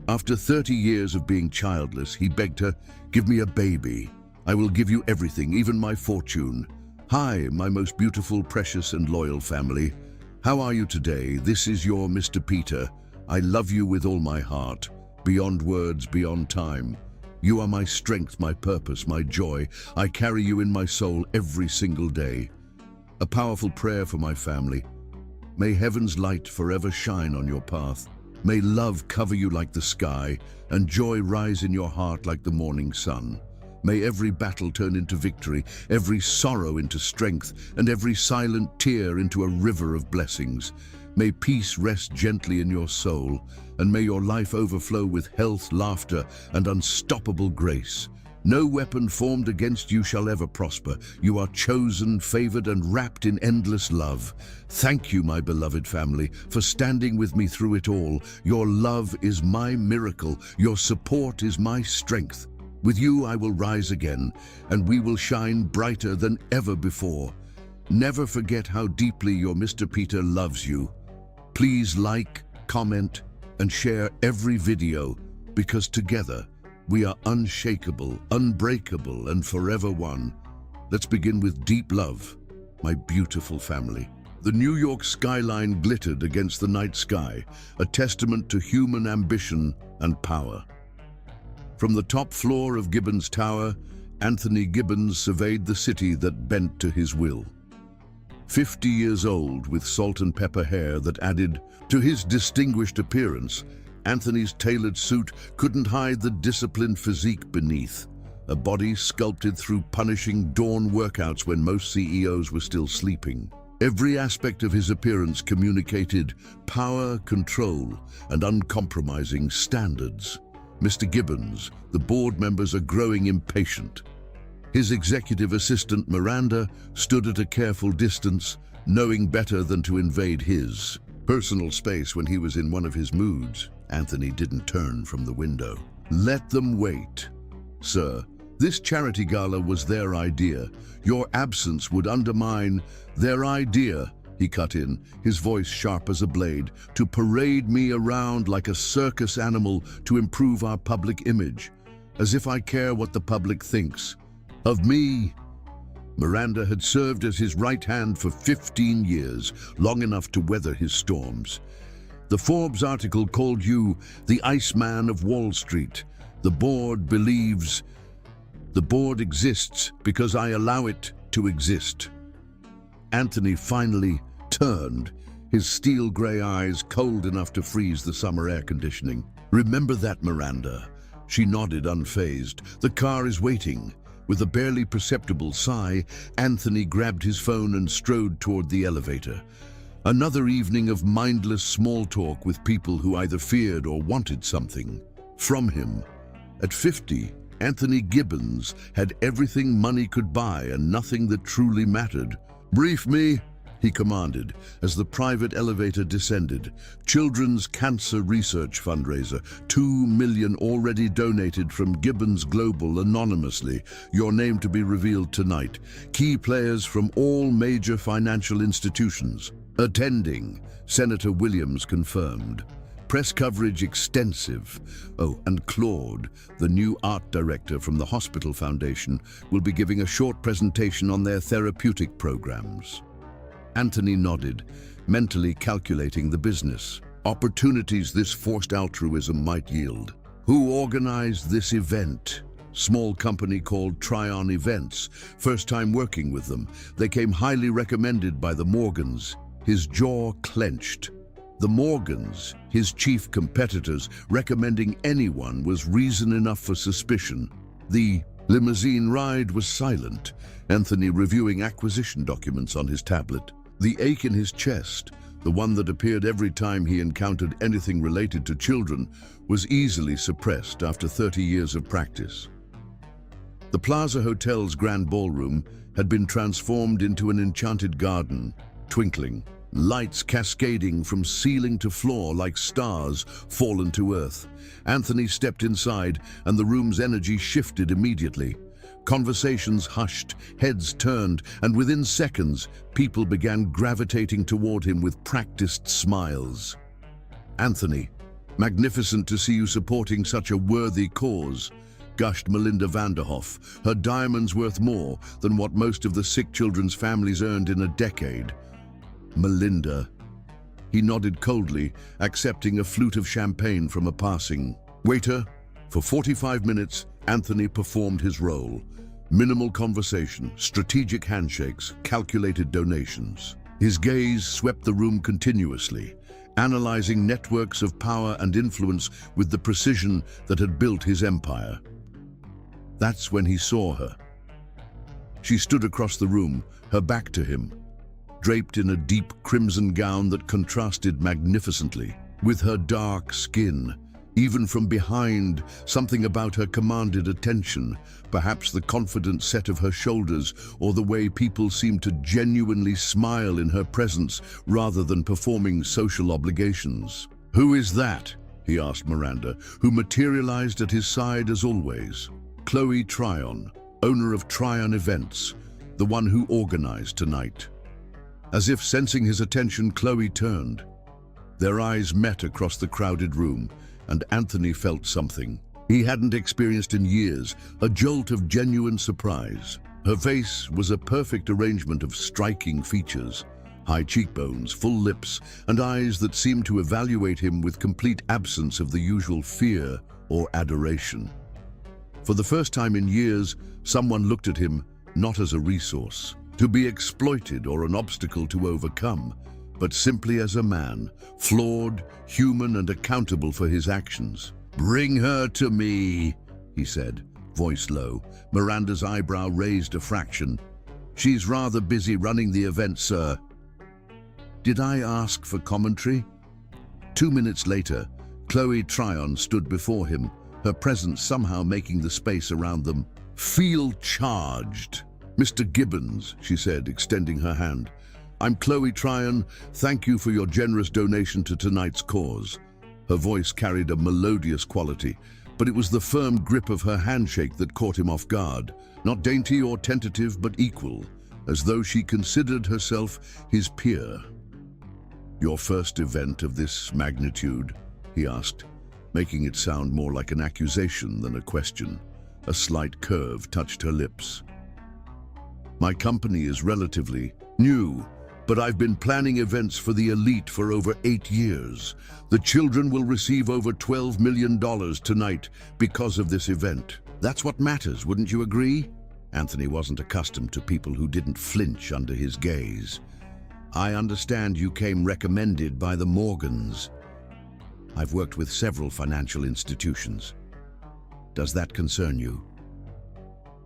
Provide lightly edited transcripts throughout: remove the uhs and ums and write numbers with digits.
After 30 years of being childless, he begged her, "Give me a baby. I will give you everything, even my fortune. Hi, my most beautiful, precious and loyal family. How are you today? This is your Mr. Peter. I love you with all my heart, beyond words, beyond time. You are my strength, my purpose, my joy. I carry you in my soul every single day." A powerful prayer for my family. May heaven's light forever shine on your path. May love cover you like the sky, and joy rise in your heart like the morning sun. May every battle turn into victory, every sorrow into strength, and every silent tear into a river of blessings. May peace rest gently in your soul, and may your life overflow with health, laughter, and unstoppable grace. No weapon formed against you shall ever prosper. You are chosen, favored, and wrapped in endless love. Thank you, my beloved family, for standing with me through it all. Your love is my miracle. Your support is my strength. With you, I will rise again, and we will shine brighter than ever before. Never forget how deeply your Mr. Peter loves you. Please like, comment, and share every video, because together, we are unshakable, unbreakable, and forever one. Let's begin with deep love, my beautiful family. The New York skyline glittered against the night sky, a testament to human ambition and power. From the top floor of Gibbons Tower, Anthony Gibbons surveyed the city that bent to his will. 50 years old, with salt and pepper hair that added to his distinguished appearance, Anthony's tailored suit couldn't hide the disciplined physique beneath, a body sculpted through punishing dawn workouts when most CEOs were still sleeping. Every aspect of his appearance communicated power, control, and uncompromising standards. Mr. Gibbons, the board members are growing impatient. His executive assistant, Miranda, stood at a careful distance, knowing better than to invade his personal space when he was in one of his moods. Anthony didn't turn from the window. "Let them wait. Sir, this charity gala was their idea. Your absence would undermine their idea," he cut in, his voice sharp as a blade, "to parade me around like a circus animal to improve our public image, as if I care what the public thinks of me." Miranda had served as his right hand for 15 years, long enough to weather his storms. "The Forbes article called you the Iceman of Wall Street. The board believes the board exists because I allow it to exist." Anthony finally turned, his steel gray eyes cold enough to freeze the summer air conditioning. "Remember that, Miranda?" She nodded, unfazed. "The car is waiting." With a barely perceptible sigh, Anthony grabbed his phone and strode toward the elevator. Another evening of mindless small talk with people who either feared or wanted something from him. At 50, Anthony Gibbons had everything money could buy and nothing that truly mattered. "Brief me," he commanded as the private elevator descended. "Children's Cancer Research Fundraiser, $2 million already donated from Gibbons Global anonymously. Your name to be revealed tonight. Key players from all major financial institutions attending," Senator Williams confirmed. "Press coverage extensive." Oh, and Claude, the new art director from the Hospital Foundation, will be giving a short presentation on their therapeutic programs. Anthony nodded, mentally calculating the business opportunities this forced altruism might yield. Who organized this event? Small company called Tryon Events. First time working with them. They came highly recommended by the Morgans. His jaw clenched. The Morgans, his chief competitors, recommending anyone was reason enough for suspicion. The limousine ride was silent, Anthony reviewing acquisition documents on his tablet. The ache in his chest, the one that appeared every time he encountered anything related to children, was easily suppressed after 30 years of practice. The Plaza Hotel's grand ballroom had been transformed into an enchanted garden, twinkling, lights cascading from ceiling to floor like stars fallen to earth. Anthony stepped inside, and the room's energy shifted immediately. Conversations hushed, heads turned, and within seconds, people began gravitating toward him with practiced smiles. "Anthony, Magnificent to see you supporting such a worthy cause, gushed Melinda Vanderhoff, her diamonds worth more than what most of the sick children's families earned in a decade. Melinda. He nodded coldly, accepting a flute of champagne from a passing waiter. For 45 minutes, Anthony performed his role. Minimal conversation, strategic handshakes, calculated donations. His gaze swept the room continuously, analyzing networks of power and influence with the precision that had built his empire. That's when he saw her. She stood across the room, her back to him, draped in a deep crimson gown that contrasted magnificently with her dark skin. Even from behind, something about her commanded attention, perhaps the confident set of her shoulders or the way people seemed to genuinely smile in her presence rather than performing social obligations. "Who is that?" he asked Miranda, who materialized at his side as always. "Chloe Tryon, owner of Tryon Events, the one who organized tonight." As if sensing his attention, Chloe turned. Their eyes met across the crowded room, and Anthony felt something he hadn't experienced in years, a jolt of genuine surprise. Her face was a perfect arrangement of striking features, high cheekbones, full lips, and eyes that seemed to evaluate him with complete absence of the usual fear or adoration. For the first time in years, someone looked at him not as a resource to be exploited or an obstacle to overcome, but simply as a man, flawed, human, and accountable for his actions. "Bring her to me," he said, voice low. Miranda's eyebrow raised a fraction. "She's rather busy running the event, sir." "Did I ask for commentary?" 2 minutes later, Chloe Tryon stood before him, her presence somehow making the space around them feel charged. "Mr. Gibbons," she said, extending her hand. "I'm Chloe Tryon. Thank you for your generous donation to tonight's cause." Her voice carried a melodious quality, but it was the firm grip of her handshake that caught him off guard. Not dainty or tentative, but equal, as though she considered herself his peer. "Your first event of this magnitude?" he asked, making it sound more like an accusation than a question. A slight curve touched her lips. "My company is relatively new, but I've been planning events for the elite for over 8 years. The children will receive over $12 million tonight because of this event. That's what matters, wouldn't you agree?" Anthony wasn't accustomed to people who didn't flinch under his gaze. "I understand you came recommended by the Morgans. I've worked with several financial institutions. Does that concern you?"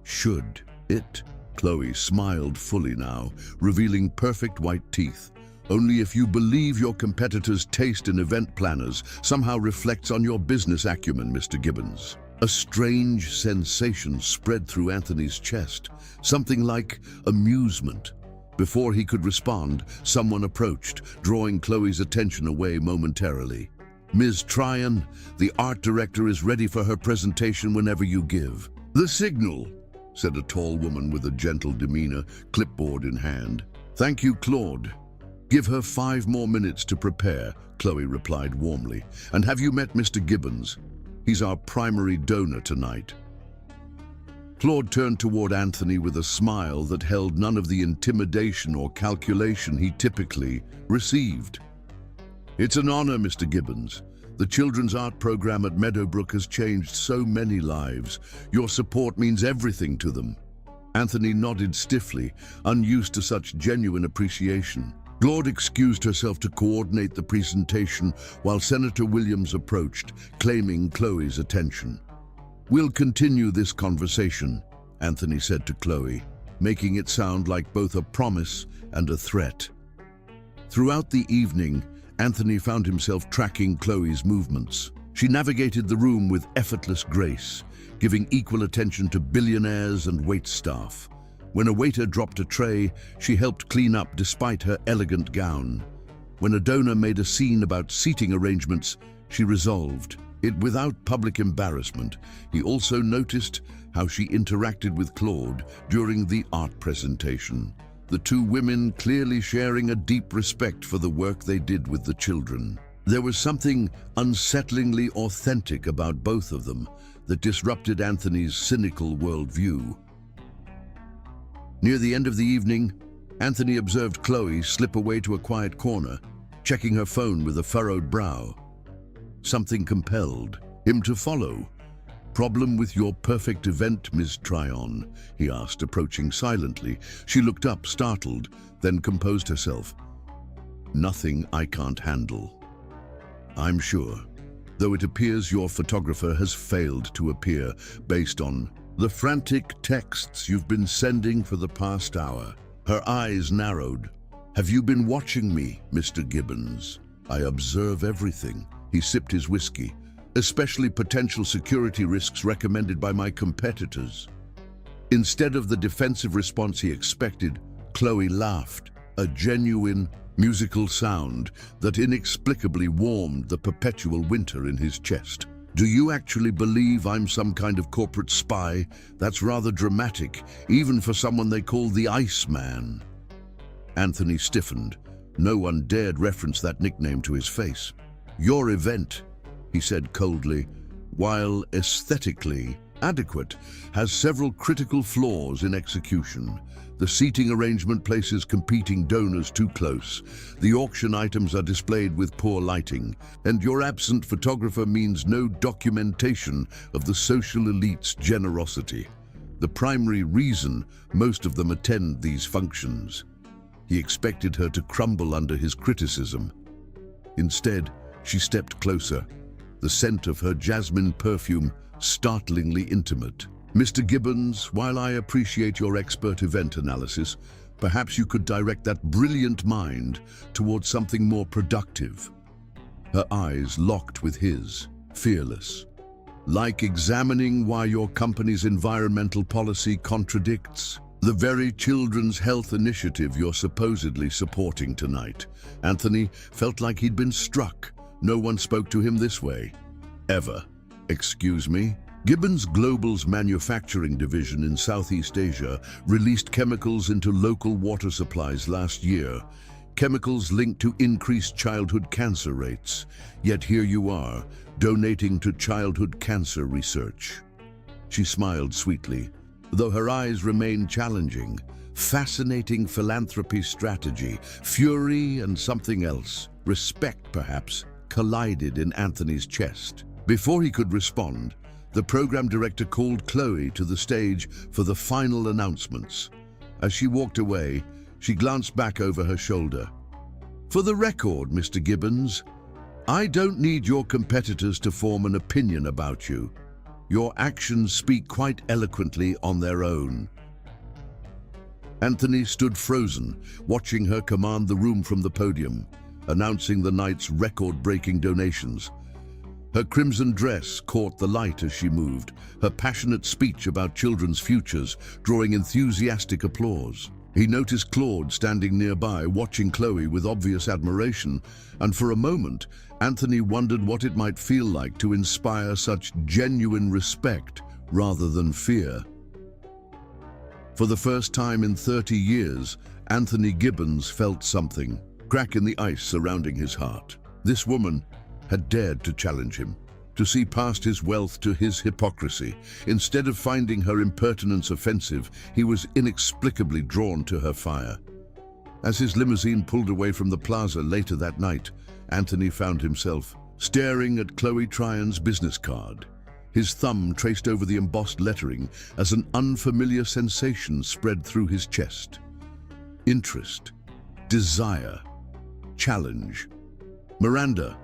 "Should it?" Chloe smiled fully now, revealing perfect white teeth. "Only if you believe your competitors' taste in event planners somehow reflects on your business acumen, Mr. Gibbons." A strange sensation spread through Anthony's chest, something like amusement. Before he could respond, someone approached, drawing Chloe's attention away momentarily. "Ms. Tryon, the art director is ready for her presentation whenever you give." "The signal," said a tall woman with a gentle demeanor, clipboard in hand. "Thank you, Claude. Give her 5 more minutes to prepare," Chloe replied warmly. "And have you met Mr. Gibbons? He's our primary donor tonight." Claude turned toward Anthony with a smile that held none of the intimidation or calculation he typically received. "It's an honor, Mr. Gibbons. The children's art program at Meadowbrook has changed so many lives. Your support means everything to them." Anthony nodded stiffly, unused to such genuine appreciation. Claude excused herself to coordinate the presentation while Senator Williams approached, claiming Chloe's attention. "We'll continue this conversation," Anthony said to Chloe, making it sound like both a promise and a threat. Throughout the evening, Anthony found himself tracking Chloe's movements. She navigated the room with effortless grace, giving equal attention to billionaires and waitstaff. When a waiter dropped a tray, she helped clean up despite her elegant gown. When a donor made a scene about seating arrangements, she resolved it without public embarrassment. He also noticed how she interacted with Claude during the art presentation, the two women clearly sharing a deep respect for the work they did with the children. There was something unsettlingly authentic about both of them that disrupted Anthony's cynical worldview. Near the end of the evening, Anthony observed Chloe slip away to a quiet corner, checking her phone with a furrowed brow. Something compelled him to follow. "Problem with your perfect event, Ms. Tryon?" he asked, approaching silently. She looked up, startled, then composed herself. "Nothing I can't handle. I'm sure, though it appears your photographer has failed to appear based on the frantic texts you've been sending for the past hour." Her eyes narrowed. "Have you been watching me, Mr. Gibbons? I observe everything." He sipped his whiskey. "Especially potential security risks recommended by my competitors." Instead of the defensive response he expected, Chloe laughed, a genuine musical sound that inexplicably warmed the perpetual winter in his chest. "Do you actually believe I'm some kind of corporate spy? That's rather dramatic, even for someone they call the Iceman." Anthony stiffened. No one dared reference that nickname to his face. "Your event," he said coldly, "while aesthetically adequate, has several critical flaws in execution. The seating arrangement places competing donors too close. The auction items are displayed with poor lighting. And your absent photographer means no documentation of the social elite's generosity. The primary reason most of them attend these functions." He expected her to crumble under his criticism. Instead, she stepped closer, the scent of her jasmine perfume startlingly intimate. "Mr. Gibbons, while I appreciate your expert event analysis, perhaps you could direct that brilliant mind towards something more productive." Her eyes locked with his, fearless. "Like examining why your company's environmental policy contradicts the very children's health initiative you're supposedly supporting tonight." Anthony felt like he'd been struck. No one spoke to him this way, ever. "Excuse me?" Gibbons Global's manufacturing division in Southeast Asia released chemicals into local water supplies last year. Chemicals linked to increased childhood cancer rates. Yet here you are, donating to childhood cancer research. She smiled sweetly, though her eyes remained challenging. Fascinating philanthropy strategy, fury and something else, respect perhaps, collided in Anthony's chest. Before he could respond, the program director called Chloe to the stage for the final announcements. As she walked away, she glanced back over her shoulder. "For the record, Mr. Gibbons, I don't need your competitors to form an opinion about you. Your actions speak quite eloquently on their own." Anthony stood frozen, watching her command the room from the podium, announcing the night's record-breaking donations. Her crimson dress caught the light as she moved, her passionate speech about children's futures drawing enthusiastic applause. He noticed Claude standing nearby, watching Chloe with obvious admiration, and for a moment, Anthony wondered what it might feel like to inspire such genuine respect rather than fear. For the first time in 30 years, Anthony Gibbons felt something, crack in the ice surrounding his heart. This woman had dared to challenge him, to see past his wealth to his hypocrisy. Instead of finding her impertinence offensive, he was inexplicably drawn to her fire. As his limousine pulled away from the plaza later that night, Anthony found himself staring at Chloe Tryon's business card. His thumb traced over the embossed lettering as an unfamiliar sensation spread through his chest. Interest, desire, challenge. "Miranda,"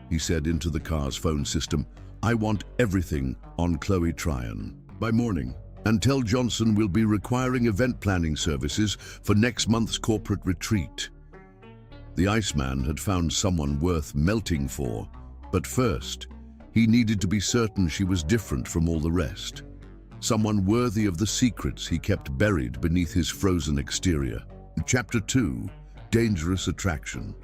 he said into the car's phone system, "I want everything on Chloe Tryon by morning. And tell Johnson we'll be requiring event planning services for next month's corporate retreat." The Iceman had found someone worth melting for, but first, he needed to be certain she was different from all the rest. Someone worthy of the secrets he kept buried beneath his frozen exterior. Chapter 2, Dangerous Attraction.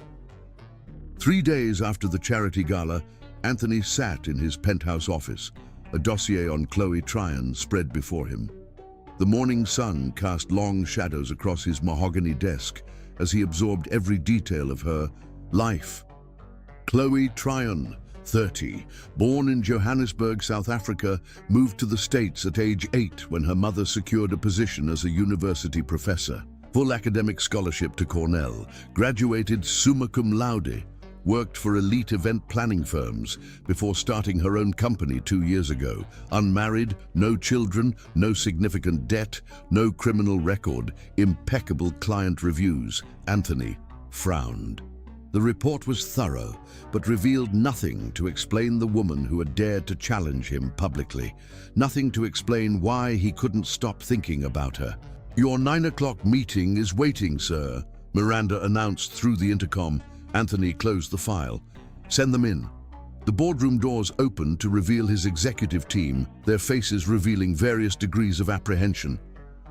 3 days after the charity gala, Anthony sat in his penthouse office, a dossier on Chloe Tryon spread before him. The morning sun cast long shadows across his mahogany desk as he absorbed every detail of her life. Chloe Tryon, 30, born in Johannesburg, South Africa, moved to the States at age 8 when her mother secured a position as a university professor. Full academic scholarship to Cornell, graduated summa cum laude, worked for elite event planning firms before starting her own company 2 years ago. Unmarried, no children, no significant debt, no criminal record, impeccable client reviews. Anthony frowned. The report was thorough, but revealed nothing to explain the woman who had dared to challenge him publicly. Nothing to explain why he couldn't stop thinking about her. "Your 9 o'clock meeting is waiting, sir," Miranda announced through the intercom. Anthony closed the file. "Send them in." The boardroom doors opened to reveal his executive team, their faces revealing various degrees of apprehension.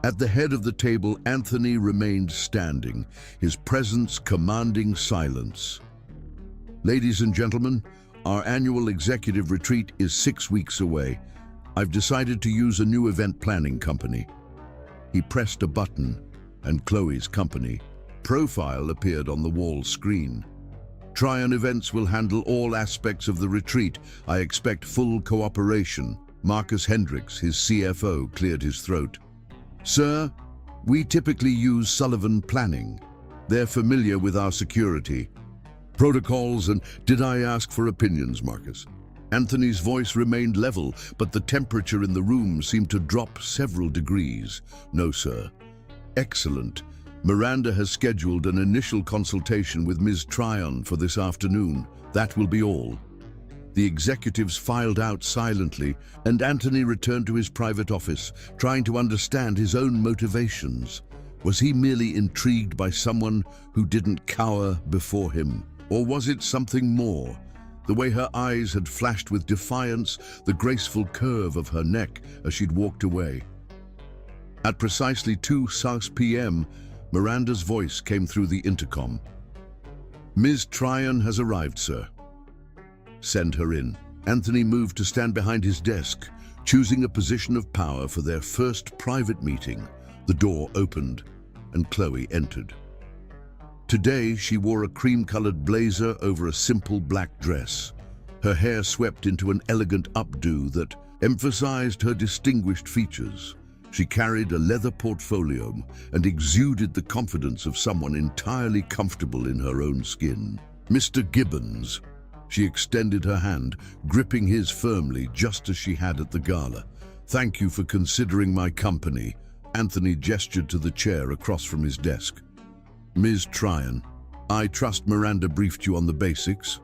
At the head of the table, Anthony remained standing, his presence commanding silence. "Ladies and gentlemen, our annual executive retreat is 6 weeks away. I've decided to use a new event planning company." He pressed a button, and Chloe's company profile appeared on the wall screen. "Tryon Events will handle all aspects of the retreat. I expect full cooperation." Marcus Hendricks, his CFO, cleared his throat. "Sir, we typically use Sullivan Planning. They're familiar with our security protocols and..." "Did I ask for opinions, Marcus?" Anthony's voice remained level, but the temperature in the room seemed to drop several degrees. "No, sir." "Excellent. Miranda has scheduled an initial consultation with Ms. Tryon for this afternoon. That will be all." The executives filed out silently, and Anthony returned to his private office, trying to understand his own motivations. Was he merely intrigued by someone who didn't cower before him? Or was it something more? The way her eyes had flashed with defiance, the graceful curve of her neck as she'd walked away. At precisely 2:06 p.m., Miranda's voice came through the intercom. "Ms. Tryon has arrived, sir." "Send her in." Anthony moved to stand behind his desk, choosing a position of power for their first private meeting. The door opened, and Chloe entered. Today, she wore a cream-colored blazer over a simple black dress. Her hair swept into an elegant updo that emphasized her distinguished features. She carried a leather portfolio and exuded the confidence of someone entirely comfortable in her own skin. "Mr. Gibbons." She extended her hand, gripping his firmly, just as she had at the gala. "Thank you for considering my company." Anthony gestured to the chair across from his desk. "Ms. Tryon, I trust Miranda briefed you on the basics?"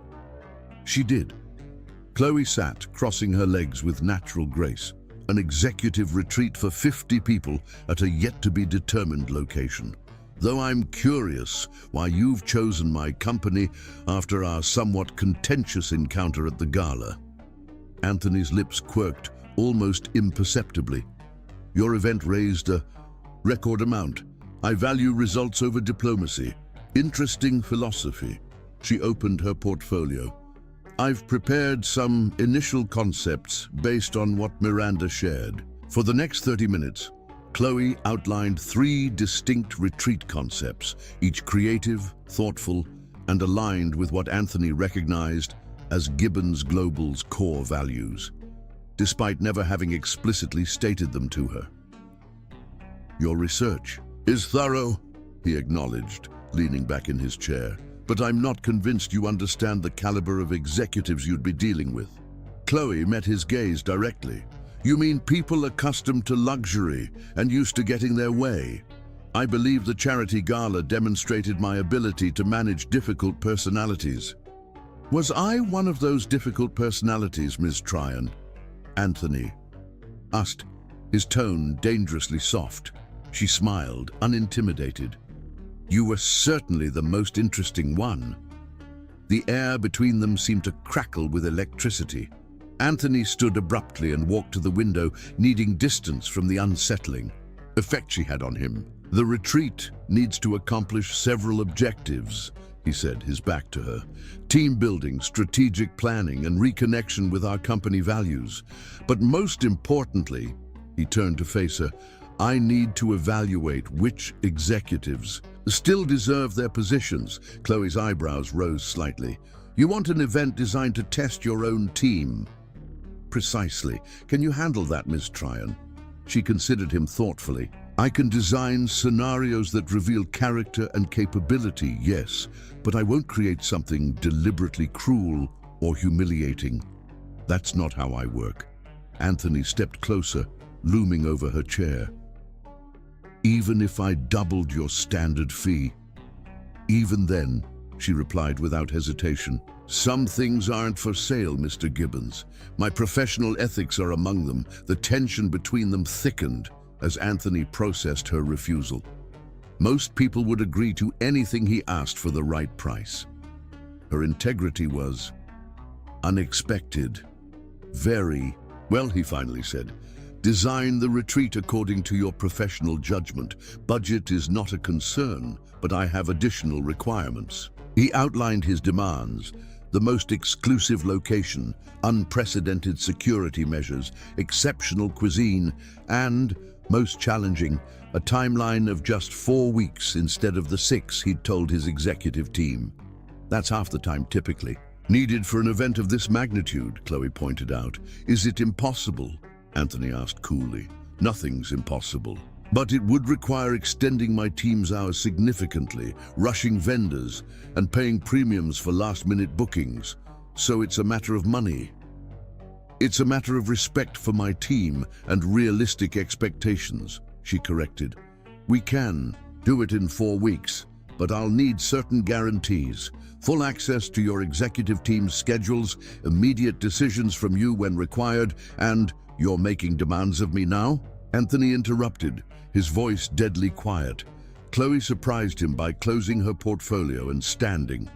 She did. Chloe sat, crossing her legs with natural grace. An executive retreat for 50 people at a yet-to-be-determined location. "Though I'm curious why you've chosen my company after our somewhat contentious encounter at the gala." Anthony's lips quirked, almost imperceptibly. "Your event raised a record amount. I value results over diplomacy. Interesting philosophy." She opened her portfolio. "I've prepared some initial concepts based on what Miranda shared." For the next 30 minutes, Chloe outlined 3 distinct retreat concepts, each creative, thoughtful, and aligned with what Anthony recognized as Gibbons Global's core values, despite never having explicitly stated them to her. "Your research is thorough," he acknowledged, leaning back in his chair. "But I'm not convinced you understand the caliber of executives you'd be dealing with." Chloe met his gaze directly. "You mean people accustomed to luxury and used to getting their way? I believe the charity gala demonstrated my ability to manage difficult personalities." "Was I one of those difficult personalities, Ms. Tryon?" Anthony asked, his tone dangerously soft. She smiled, unintimidated. "You were certainly the most interesting one." The air between them seemed to crackle with electricity. Anthony stood abruptly and walked to the window, needing distance from the unsettling effect she had on him. "The retreat needs to accomplish several objectives," he said, his back to her. "Team building, strategic planning, and reconnection with our company values. But most importantly," he turned to face her, "I need to evaluate which executives still deserve their positions." Chloe's eyebrows rose slightly. You want an event designed to test your own team. Precisely. Can you handle that, Miss Tryon? She considered him thoughtfully. I can design scenarios that reveal character and capability, yes, but I won't create something deliberately cruel or humiliating. That's not how I work. Anthony stepped closer, looming over her chair. Even if I doubled your standard fee? Even then, she replied without hesitation. Some things aren't for sale, Mr. Gibbons. My professional ethics are among them. The tension between them thickened as Anthony processed her refusal. Most people would agree to anything he asked for the right price. Her integrity was unexpected. Very well, he finally said. Design the retreat according to your professional judgment. Budget is not a concern, but I have additional requirements. He outlined his demands: the most exclusive location, unprecedented security measures, exceptional cuisine, and, most challenging, a timeline of just 4 weeks instead of the 6 he'd told his executive team. That's half the time typically needed for an event of this magnitude, Chloe pointed out. Is it impossible? Anthony asked coolly. Nothing's impossible. But it would require extending my team's hours significantly, rushing vendors, and paying premiums for last-minute bookings. So it's a matter of money. It's a matter of respect for my team and realistic expectations, she corrected. We can do it in 4 weeks, but I'll need certain guarantees. Full access to your executive team's schedules, immediate decisions from you when required, and you're making demands of me now? Anthony interrupted, his voice deadly quiet. Chloe surprised him by closing her portfolio and standing.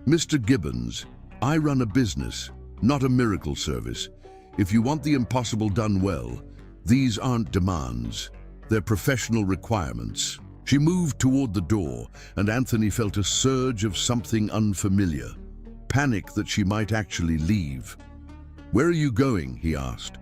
Mr. Gibbons, I run a business, not a miracle service. If you want the impossible done well, these aren't demands. They're professional requirements. She moved toward the door, and Anthony felt a surge of something unfamiliar. Panic that she might actually leave. Where are you going? He asked.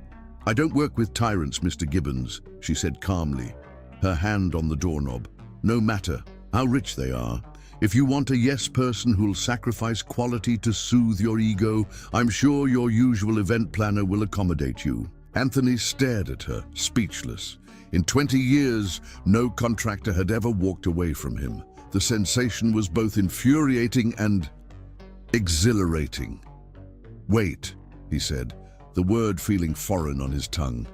I don't work with tyrants, Mr. Gibbons, she said calmly, her hand on the doorknob. No matter how rich they are, if you want a yes person who'll sacrifice quality to soothe your ego, I'm sure your usual event planner will accommodate you. Anthony stared at her, speechless. In 20 years, no contractor had ever walked away from him. The sensation was both infuriating and exhilarating. Wait, he said, the word feeling foreign on his tongue.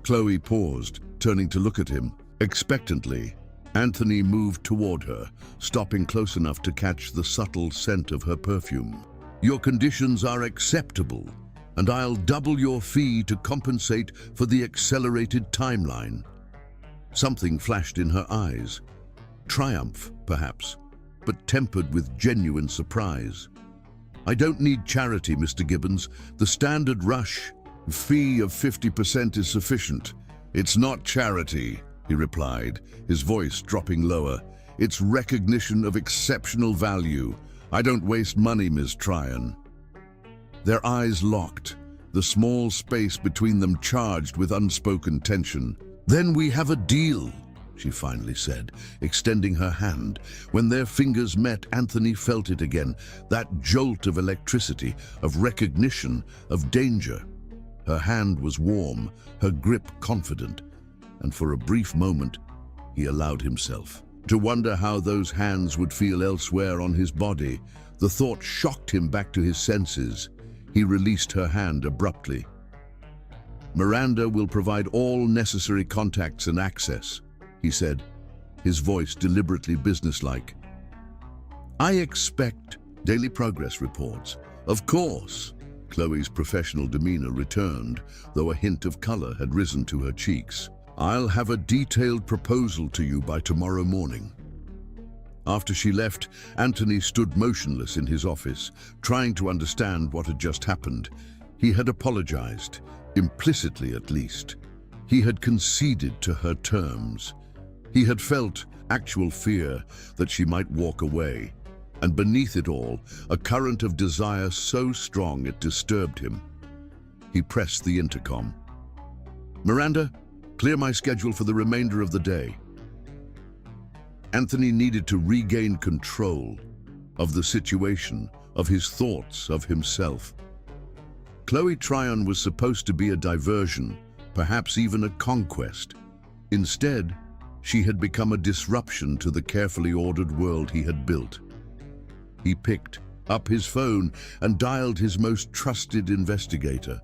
Chloe paused, turning to look at him. Expectantly, Anthony moved toward her, stopping close enough to catch the subtle scent of her perfume. Your conditions are acceptable, and I'll double your fee to compensate for the accelerated timeline. Something flashed in her eyes. Triumph, perhaps, but tempered with genuine surprise. I don't need charity, Mr. Gibbons. The standard rush fee of 50% is sufficient. It's not charity, he replied, his voice dropping lower. It's recognition of exceptional value. I don't waste money, Ms. Tryon. Their eyes locked, the small space between them charged with unspoken tension. Then we have a deal, she finally said, extending her hand. When their fingers met, Anthony felt it again, that jolt of electricity, of recognition, of danger. Her hand was warm, her grip confident, and for a brief moment, he allowed himself to wonder how those hands would feel elsewhere on his body. The thought shocked him back to his senses. He released her hand abruptly. Miranda will provide all necessary contacts and access, he said, his voice deliberately businesslike. I expect daily progress reports. Of course. Chloe's professional demeanor returned, though a hint of color had risen to her cheeks. I'll have a detailed proposal to you by tomorrow morning. After she left, Anthony stood motionless in his office, trying to understand what had just happened. He had apologized, implicitly at least. He had conceded to her terms. He had felt actual fear that she might walk away, and beneath it all, a current of desire so strong it disturbed him. He pressed the intercom. Miranda, clear my schedule for the remainder of the day. Anthony needed to regain control of the situation, of his thoughts of himself. Chloe Tryon was supposed to be a diversion, perhaps even a conquest. Instead, she had become a disruption to the carefully ordered world he had built. He picked up his phone and dialed his most trusted investigator.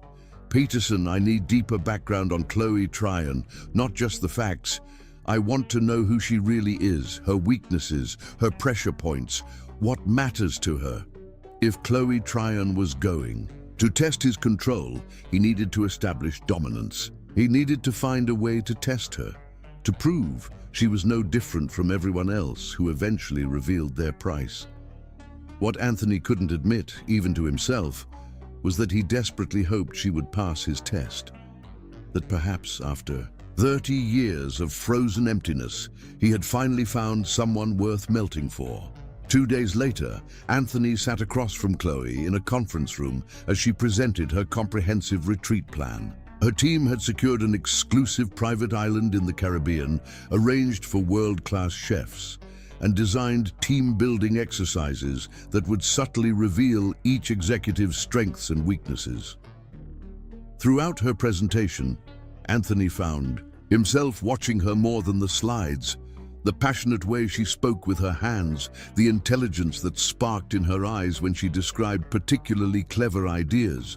"Peterson, I need deeper background on Chloe Tryon, not just the facts. I want to know who she really is, her weaknesses, her pressure points, what matters to her." If Chloe Tryon was going to test his control, he needed to establish dominance. He needed to find a way to test her, to prove she was no different from everyone else who eventually revealed their price. What Anthony couldn't admit, even to himself, was that he desperately hoped she would pass his test. That perhaps after 30 years of frozen emptiness, he had finally found someone worth melting for. 2 days later, Anthony sat across from Chloe in a conference room as she presented her comprehensive retreat plan. Her team had secured an exclusive private island in the Caribbean, arranged for world-class chefs, and designed team-building exercises that would subtly reveal each executive's strengths and weaknesses. Throughout her presentation, Anthony found himself watching her more than the slides. The passionate way she spoke with her hands, the intelligence that sparked in her eyes when she described particularly clever ideas,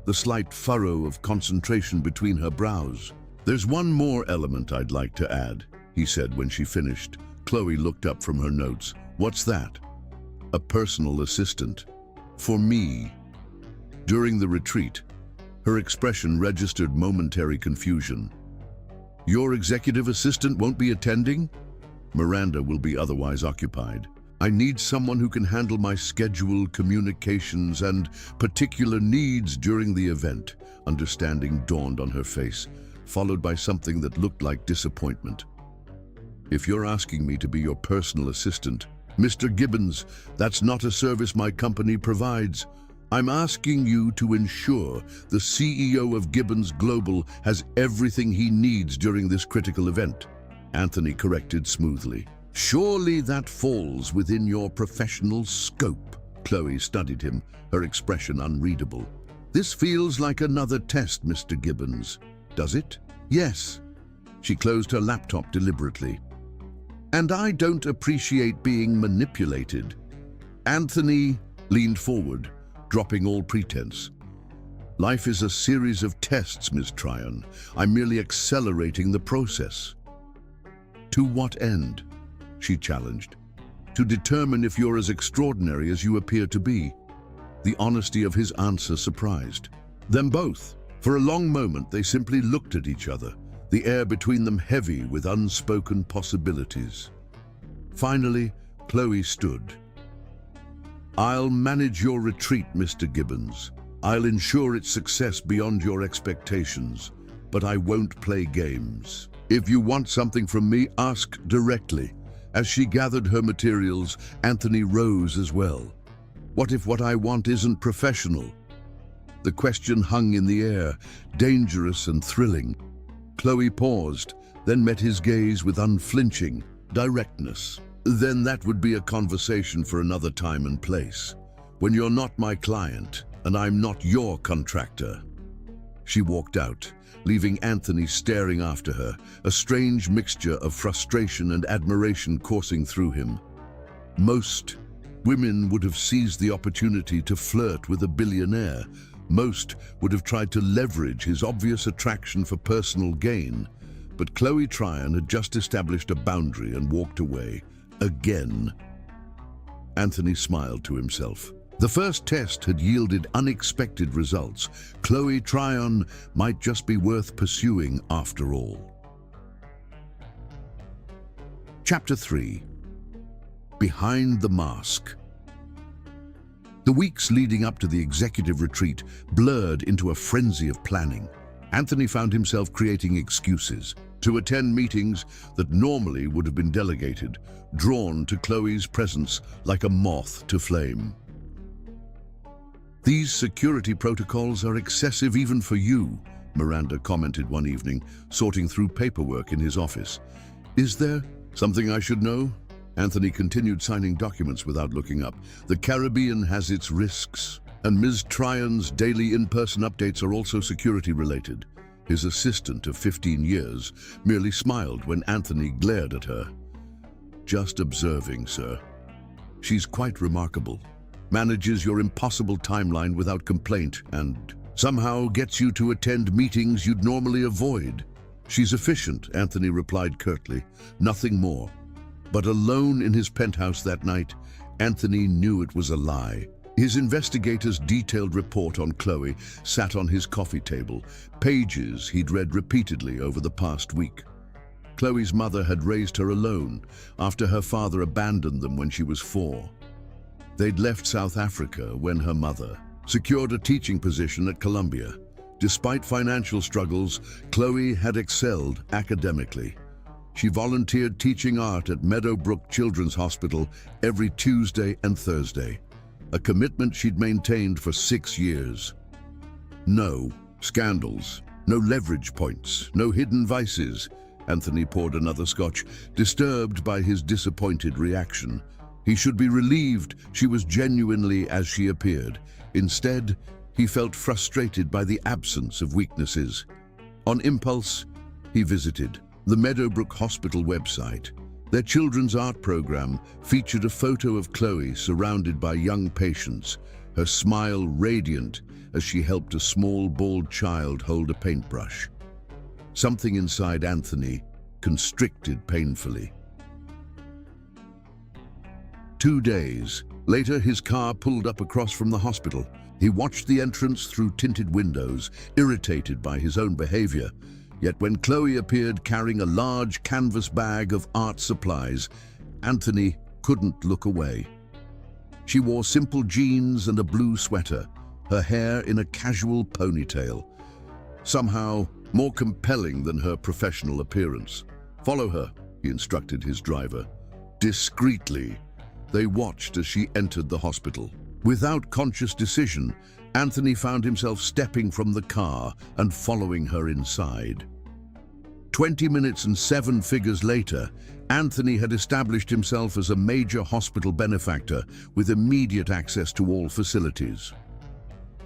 the slight furrow of concentration between her brows. "There's one more element I'd like to add," he said when she finished. Chloe looked up from her notes. "What's that?" "A personal assistant. For me." During the retreat, her expression registered momentary confusion. "Your executive assistant won't be attending?" "Miranda will be otherwise occupied. I need someone who can handle my schedule, communications, and particular needs during the event." Understanding dawned on her face, followed by something that looked like disappointment. "If you're asking me to be your personal assistant, Mr. Gibbons, that's not a service my company provides. I'm asking you to ensure the CEO of Gibbons Global has everything he needs during this critical event." Anthony corrected smoothly. "Surely that falls within your professional scope." Chloe studied him, her expression unreadable. "This feels like another test, Mr. Gibbons. Does it?" "Yes." She closed her laptop deliberately. "And I don't appreciate being manipulated." Anthony leaned forward, dropping all pretense. "Life is a series of tests, Ms. Tryon. I'm merely accelerating the process." "To what end?" she challenged. "To determine if you're as extraordinary as you appear to be." The honesty of his answer surprised them both. For a long moment, they simply looked at each other, the air between them heavy with unspoken possibilities. Finally, Chloe stood. "I'll manage your retreat, Mr. Gibbons. I'll ensure its success beyond your expectations, but I won't play games. If you want something from me, ask directly." As she gathered her materials, Anthony rose as well. "What if what I want isn't professional?" The question hung in the air, dangerous and thrilling. Chloe paused, then met his gaze with unflinching directness. "Then that would be a conversation for another time and place. When you're not my client, and I'm not your contractor." She walked out, leaving Anthony staring after her, a strange mixture of frustration and admiration coursing through him. Most women would have seized the opportunity to flirt with a billionaire. Most would have tried to leverage his obvious attraction for personal gain. But Chloe Tryon had just established a boundary and walked away. Again. Anthony smiled to himself. The first test had yielded unexpected results. Chloe Tryon might just be worth pursuing after all. Chapter 3. Behind the Mask. The weeks leading up to the executive retreat blurred into a frenzy of planning. Anthony found himself creating excuses to attend meetings that normally would have been delegated, drawn to Chloe's presence like a moth to flame. "These security protocols are excessive even for you," Miranda commented one evening, sorting through paperwork in his office. "Is there something I should know?" Anthony continued signing documents without looking up. The Caribbean has its risks, and Ms. Tryon's daily in-person updates are also security-related. His assistant of 15 years merely smiled when Anthony glared at her. "Just observing, sir. She's quite remarkable. Manages your impossible timeline without complaint and somehow gets you to attend meetings you'd normally avoid. She's efficient," Anthony replied curtly. Nothing more. But alone in his penthouse that night, Anthony knew it was a lie. His investigator's detailed report on Chloe sat on his coffee table, pages he'd read repeatedly over the past week. Chloe's mother had raised her alone after her father abandoned them when she was 4. They'd left South Africa when her mother secured a teaching position at Columbia. Despite financial struggles, Chloe had excelled academically. She volunteered teaching art at Meadowbrook Children's Hospital every Tuesday and Thursday, a commitment she'd maintained for 6 years. No scandals, no leverage points, no hidden vices. Anthony poured another scotch, disturbed by his disappointed reaction. He should be relieved she was genuinely as she appeared. Instead, he felt frustrated by the absence of weaknesses. On impulse, he visited the Meadowbrook Hospital website. Their children's art program featured a photo of Chloe surrounded by young patients, her smile radiant as she helped a small, bald child hold a paintbrush. Something inside Anthony constricted painfully. 2 days later, his car pulled up across from the hospital. He watched the entrance through tinted windows, irritated by his own behavior. Yet when Chloe appeared carrying a large canvas bag of art supplies, Anthony couldn't look away. She wore simple jeans and a blue sweater, her hair in a casual ponytail, somehow more compelling than her professional appearance. "Follow her," he instructed his driver. Discreetly, they watched as she entered the hospital. Without conscious decision, Anthony found himself stepping from the car and following her inside. 20 minutes and 7 figures later, Anthony had established himself as a major hospital benefactor with immediate access to all facilities.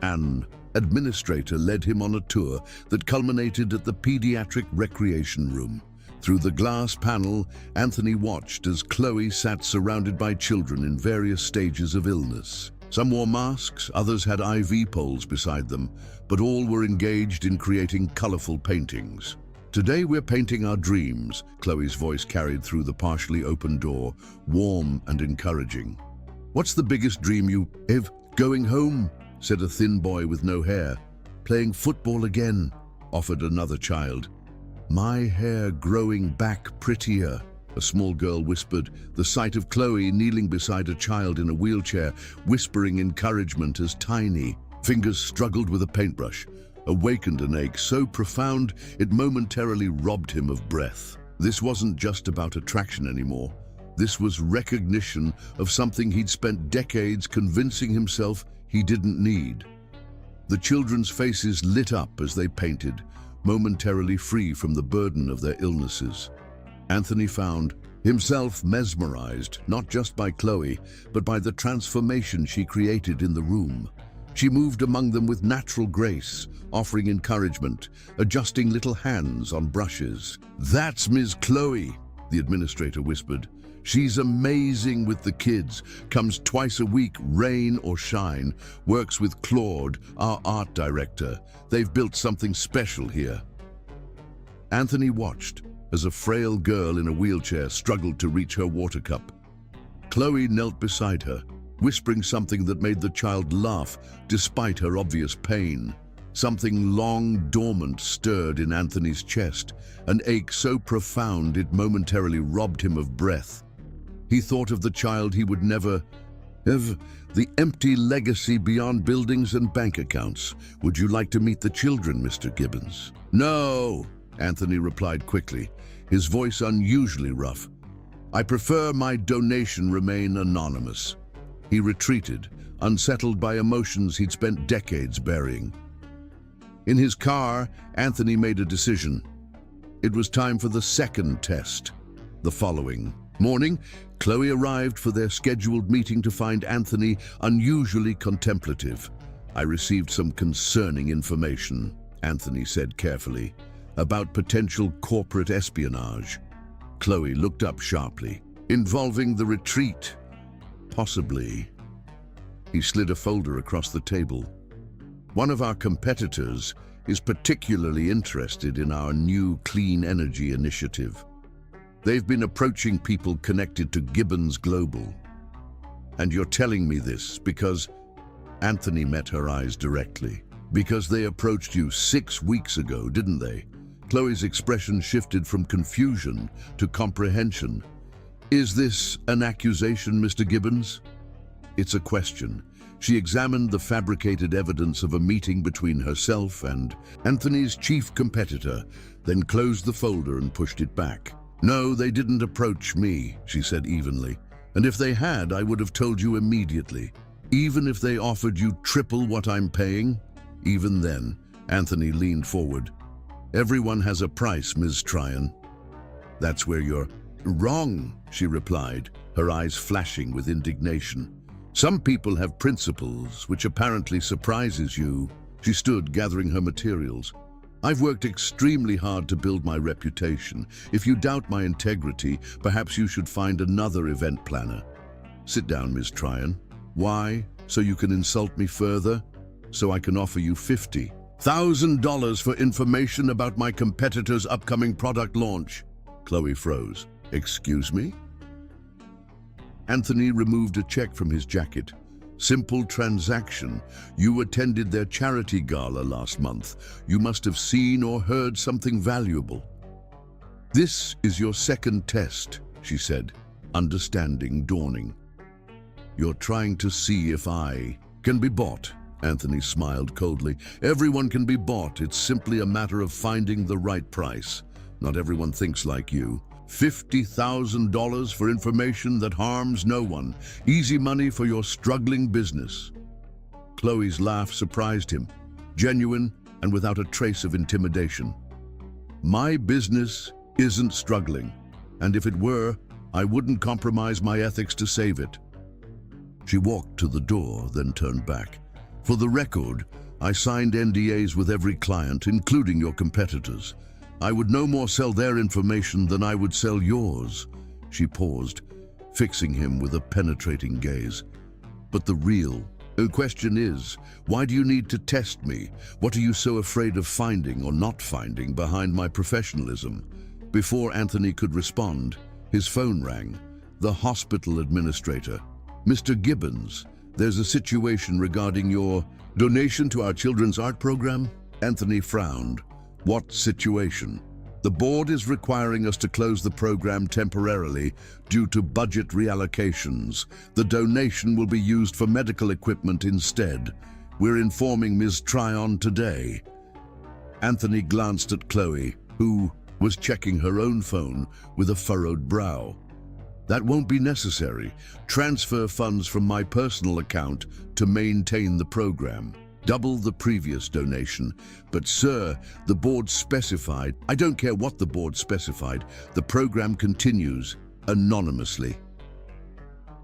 An administrator led him on a tour that culminated at the pediatric recreation room. Through the glass panel, Anthony watched as Chloe sat surrounded by children in various stages of illness. Some wore masks, others had IV poles beside them, but all were engaged in creating colorful paintings. "Today we're painting our dreams," Chloe's voice carried through the partially open door, warm and encouraging. "What's the biggest dream you have?" "Going home," said a thin boy with no hair. "Playing football again," offered another child. "My hair growing back prettier," a small girl whispered, the sight of Chloe kneeling beside a child in a wheelchair, whispering encouragement as tiny fingers struggled with a paintbrush, awakened an ache so profound it momentarily robbed him of breath. This wasn't just about attraction anymore. This was recognition of something he'd spent decades convincing himself he didn't need. The children's faces lit up as they painted, momentarily free from the burden of their illnesses. Anthony found himself mesmerized, not just by Chloe, but by the transformation she created in the room. She moved among them with natural grace, offering encouragement, adjusting little hands on brushes. "That's Ms. Chloe," the administrator whispered. "She's amazing with the kids, comes twice a week, rain or shine, works with Claude, our art director. They've built something special here." Anthony watched as a frail girl in a wheelchair struggled to reach her water cup. Chloe knelt beside her, whispering something that made the child laugh despite her obvious pain. Something long dormant stirred in Anthony's chest, an ache so profound it momentarily robbed him of breath. He thought of the child he would never have, the empty legacy beyond buildings and bank accounts. "Would you like to meet the children, Mr. Gibbons?" "No," Anthony replied quickly, his voice unusually rough. "I prefer my donation remain anonymous." He retreated, unsettled by emotions he'd spent decades burying. In his car, Anthony made a decision. It was time for the second test, the following. Morning, Chloe arrived for their scheduled meeting to find Anthony unusually contemplative. I received some concerning information, Anthony said carefully, about potential corporate espionage. Chloe looked up sharply. Involving the retreat? Possibly. He slid a folder across the table. One of our competitors is particularly interested in our new clean energy initiative. They've been approaching people connected to Gibbons Global. And you're telling me this because Anthony met her eyes directly. Because they approached you 6 weeks ago, didn't they? Chloe's expression shifted from confusion to comprehension. Is this an accusation, Mr. Gibbons? It's a question. She examined the fabricated evidence of a meeting between herself and Anthony's chief competitor, then closed the folder and pushed it back. No, they didn't approach me, she said evenly. And if they had, I would have told you immediately. Even if they offered you triple what I'm paying? Even then, Anthony leaned forward. Everyone has a price, Ms. Tryon. That's where you're wrong, she replied, her eyes flashing with indignation. Some people have principles, which apparently surprises you. She stood, gathering her materials. I've worked extremely hard to build my reputation. If you doubt my integrity, perhaps you should find another event planner. Sit down, Ms. Tryon. Why? So you can insult me further? So I can offer you $50,000 for information about my competitor's upcoming product launch. Chloe froze. Excuse me? Anthony removed a check from his jacket. Simple transaction. You attended their charity gala last month. You must have seen or heard something valuable. This is your second test, she said, understanding dawning. You're trying to see if I can be bought. Anthony smiled coldly. Everyone can be bought. It's simply a matter of finding the right price. Not everyone thinks like you. $50,000 for information that harms no one. Easy money for your struggling business. Chloe's laugh surprised him, genuine and without a trace of intimidation. My business isn't struggling, and if it were, I wouldn't compromise my ethics to save it. She walked to the door, then turned back. For the record, I signed NDAs with every client, including your competitors. I would no more sell their information than I would sell yours. She paused, fixing him with a penetrating gaze. But the real question is, why do you need to test me? What are you so afraid of finding or not finding behind my professionalism? Before Anthony could respond, his phone rang. The hospital administrator. Mr. Gibbons, there's a situation regarding your donation to our children's art program? Anthony frowned. What situation? The board is requiring us to close the program temporarily due to budget reallocations. The donation will be used for medical equipment instead. We're informing Ms. Tryon today. Anthony glanced at Chloe, who was checking her own phone with a furrowed brow. That won't be necessary. Transfer funds from my personal account to maintain the program. Double the previous donation. But sir, the board specified. I don't care what the board specified. The program continues anonymously.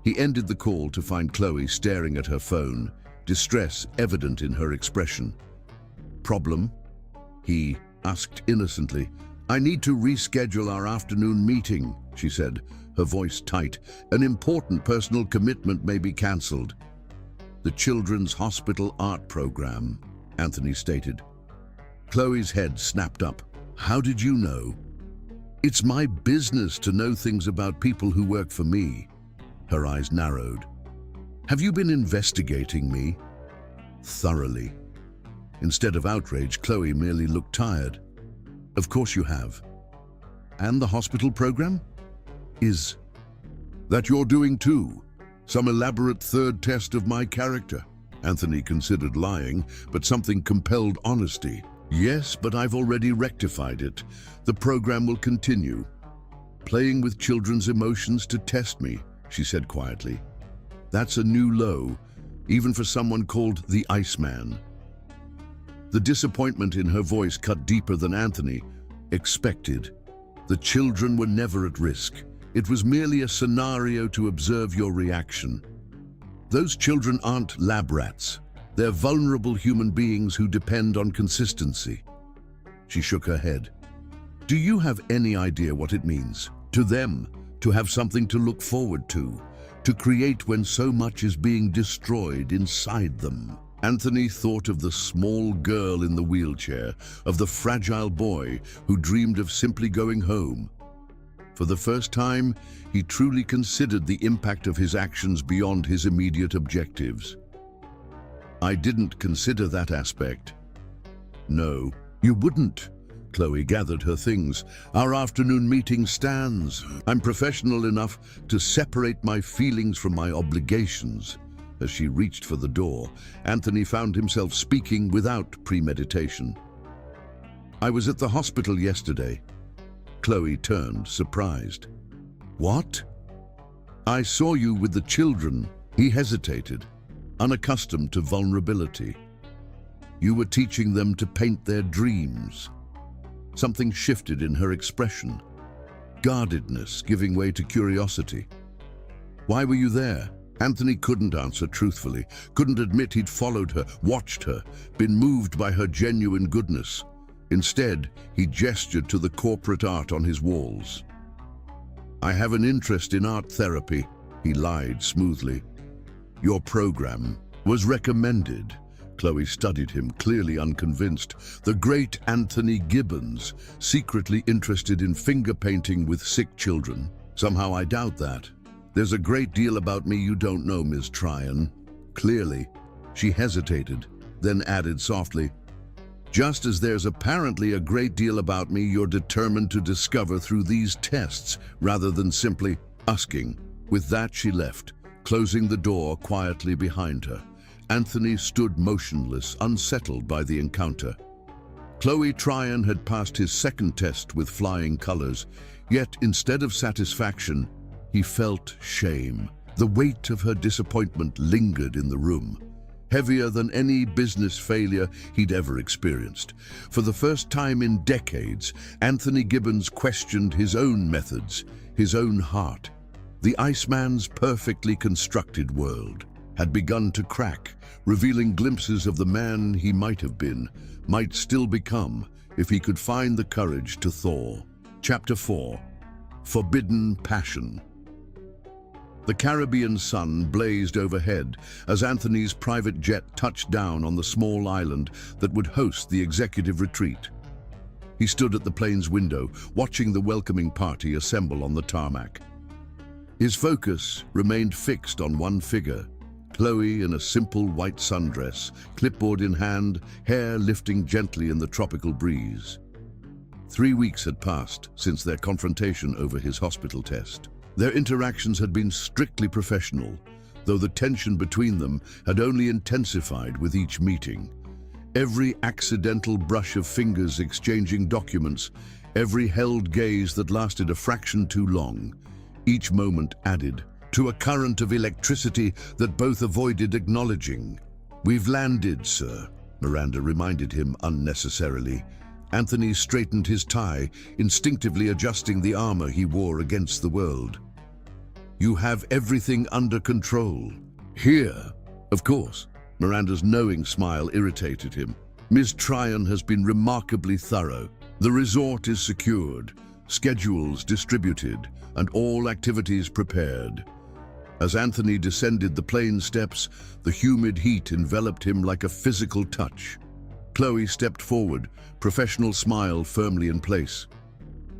He ended the call to find Chloe staring at her phone, distress evident in her expression. Problem? He asked innocently. I need to reschedule our afternoon meeting, she said, her voice tight. An important personal commitment may be cancelled. The Children's Hospital Art Program, Anthony stated. Chloe's head snapped up. How did you know? It's my business to know things about people who work for me. Her eyes narrowed. Have you been investigating me? Thoroughly. Instead of outrage, Chloe merely looked tired. Of course you have. And the hospital program? Is that you're doing too? Some elaborate third test of my character? Anthony considered lying, but something compelled honesty. Yes, but I've already rectified it. The program will continue. Playing with children's emotions to test me, she said quietly. That's a new low, even for someone called the Iceman. The disappointment in her voice cut deeper than Anthony expected. The children were never at risk. It was merely a scenario to observe your reaction. Those children aren't lab rats. They're vulnerable human beings who depend on consistency. She shook her head. Do you have any idea what it means to them to have something to look forward to create when so much is being destroyed inside them? Anthony thought of the small girl in the wheelchair, of the fragile boy who dreamed of simply going home. For the first time, he truly considered the impact of his actions beyond his immediate objectives. I didn't consider that aspect. No, you wouldn't. Chloe gathered her things. Our afternoon meeting stands. I'm professional enough to separate my feelings from my obligations. As she reached for the door, Anthony found himself speaking without premeditation. I was at the hospital yesterday. Chloe turned, surprised. What? I saw you with the children. He hesitated, unaccustomed to vulnerability. You were teaching them to paint their dreams. Something shifted in her expression. Guardedness giving way to curiosity. Why were you there? Anthony couldn't answer truthfully, couldn't admit he'd followed her, watched her, been moved by her genuine goodness. Instead, he gestured to the corporate art on his walls. I have an interest in art therapy, he lied smoothly. Your program was recommended. Chloe studied him, clearly unconvinced. The great Anthony Gibbons, secretly interested in finger painting with sick children. Somehow I doubt that. There's a great deal about me you don't know, Ms. Tryon. Clearly. She hesitated, then added softly, just as there's apparently a great deal about me you're determined to discover through these tests, rather than simply asking. With that she left, closing the door quietly behind her. Anthony stood motionless, unsettled by the encounter. Chloe Tryon had passed his second test with flying colors, yet instead of satisfaction, he felt shame. The weight of her disappointment lingered in the room, heavier than any business failure he'd ever experienced. For the first time in decades, Anthony Gibbons questioned his own methods, his own heart. The Iceman's perfectly constructed world had begun to crack, revealing glimpses of the man he might have been, might still become, if he could find the courage to thaw. Chapter 4. Forbidden Passion. The Caribbean sun blazed overhead as Anthony's private jet touched down on the small island that would host the executive retreat. He stood at the plane's window, watching the welcoming party assemble on the tarmac. His focus remained fixed on one figure, Chloe in a simple white sundress, clipboard in hand, hair lifting gently in the tropical breeze. 3 weeks had passed since their confrontation over his hospital test. Their interactions had been strictly professional, though the tension between them had only intensified with each meeting. Every accidental brush of fingers exchanging documents, every held gaze that lasted a fraction too long, each moment added to a current of electricity that both avoided acknowledging. We've landed, sir, Miranda reminded him unnecessarily. Anthony straightened his tie, instinctively adjusting the armor he wore against the world. You have everything under control. Here, of course. Miranda's knowing smile irritated him. Ms. Tryon has been remarkably thorough. The resort is secured, schedules distributed, and all activities prepared. As Anthony descended the plane steps, the humid heat enveloped him like a physical touch. Chloe stepped forward, professional smile firmly in place.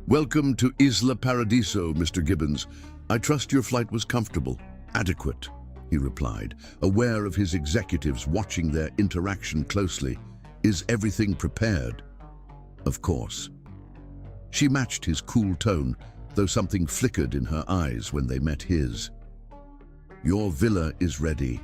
Welcome to Isla Paradiso, Mr. Gibbons. I trust your flight was comfortable. Adequate, he replied, aware of his executives watching their interaction closely. Is everything prepared? Of course. She matched his cool tone, though something flickered in her eyes when they met his. Your villa is ready,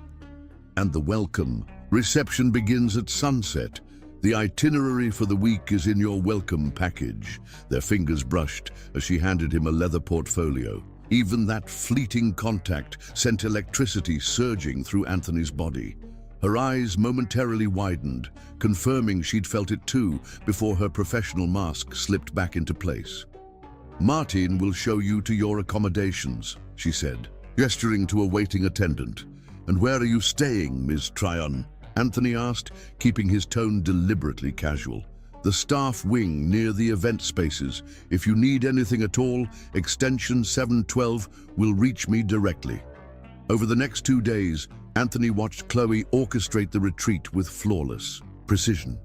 and the welcome reception begins at sunset. The itinerary for the week is in your welcome package. Their fingers brushed as she handed him a leather portfolio. Even that fleeting contact sent electricity surging through Anthony's body. Her eyes momentarily widened, confirming she'd felt it too before her professional mask slipped back into place. "Martin will show you to your accommodations," she said, gesturing to a waiting attendant. "And where are you staying, Ms. Tryon?" Anthony asked, keeping his tone deliberately casual. "The staff wing near the event spaces. If you need anything at all, extension 712 will reach me directly." Over the next 2 days, Anthony watched Chloe orchestrate the retreat with flawless precision.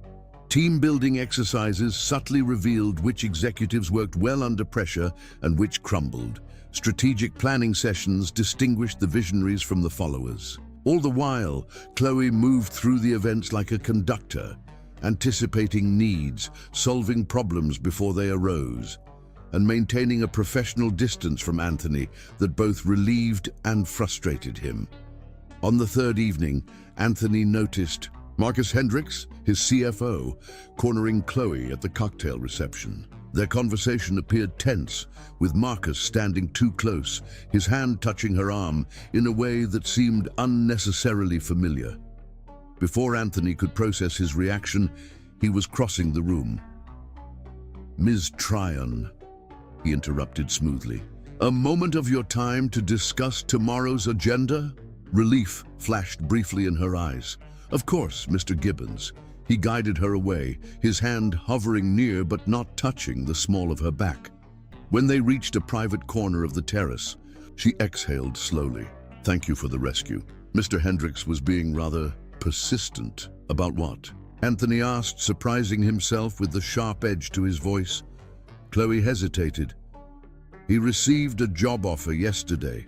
Team-building exercises subtly revealed which executives worked well under pressure and which crumbled. Strategic planning sessions distinguished the visionaries from the followers. All the while, Chloe moved through the events like a conductor, anticipating needs, solving problems before they arose, and maintaining a professional distance from Anthony that both relieved and frustrated him. On the third evening, Anthony noticed Marcus Hendricks, his CFO, cornering Chloe at the cocktail reception. Their conversation appeared tense, with Marcus standing too close, his hand touching her arm in a way that seemed unnecessarily familiar. Before Anthony could process his reaction, he was crossing the room. "Ms. Tryon," he interrupted smoothly, "a moment of your time to discuss tomorrow's agenda?" Relief flashed briefly in her eyes. "Of course, Mr. Gibbons." He guided her away, his hand hovering near but not touching the small of her back. When they reached a private corner of the terrace, she exhaled slowly. "Thank you for the rescue." Mr. Hendricks was being rather persistent. "About what?" Anthony asked, surprising himself with the sharp edge to his voice. Chloe hesitated. "He received a job offer yesterday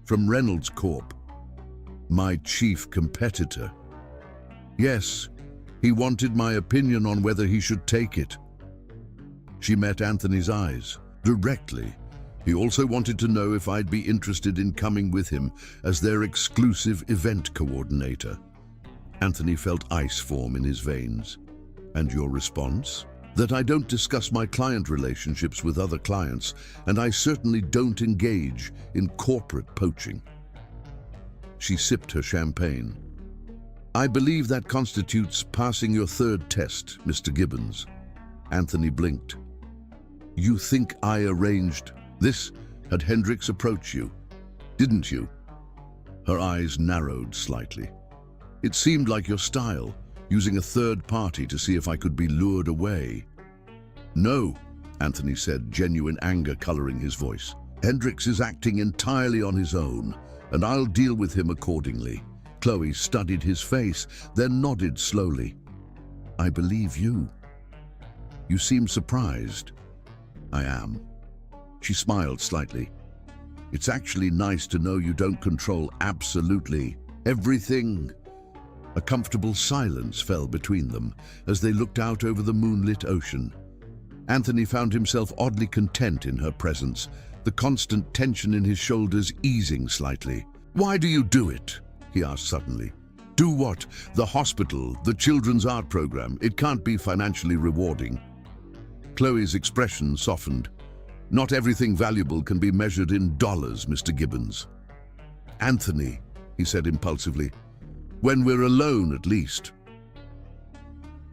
from Reynolds Corp, my chief competitor. Yes, he wanted my opinion on whether he should take it." She met Anthony's eyes directly. He also wanted to know if I'd be interested in coming with him as their exclusive event coordinator. Anthony felt ice form in his veins. "And your response?" "That I don't discuss my client relationships with other clients, and I certainly don't engage in corporate poaching." She sipped her champagne. "I believe that constitutes passing your third test, Mr. Gibbons." Anthony blinked. "You think I arranged this? Had Hendricks approach you, didn't you?" Her eyes narrowed slightly. "It seemed like your style, using a third party to see if I could be lured away." "No," Anthony said, genuine anger coloring his voice. "Hendricks is acting entirely on his own, and I'll deal with him accordingly." Chloe studied his face, then nodded slowly. "I believe you. You seem surprised." "I am." She smiled slightly. "It's actually nice to know you don't control absolutely everything." A comfortable silence fell between them as they looked out over the moonlit ocean. Anthony found himself oddly content in her presence, the constant tension in his shoulders easing slightly. "Why do you do it?" he asked suddenly. "Do what? The hospital, the children's art program. It can't be financially rewarding." Chloe's expression softened. "Not everything valuable can be measured in dollars, Mr. Gibbons." "Anthony," he said impulsively, "when we're alone at least."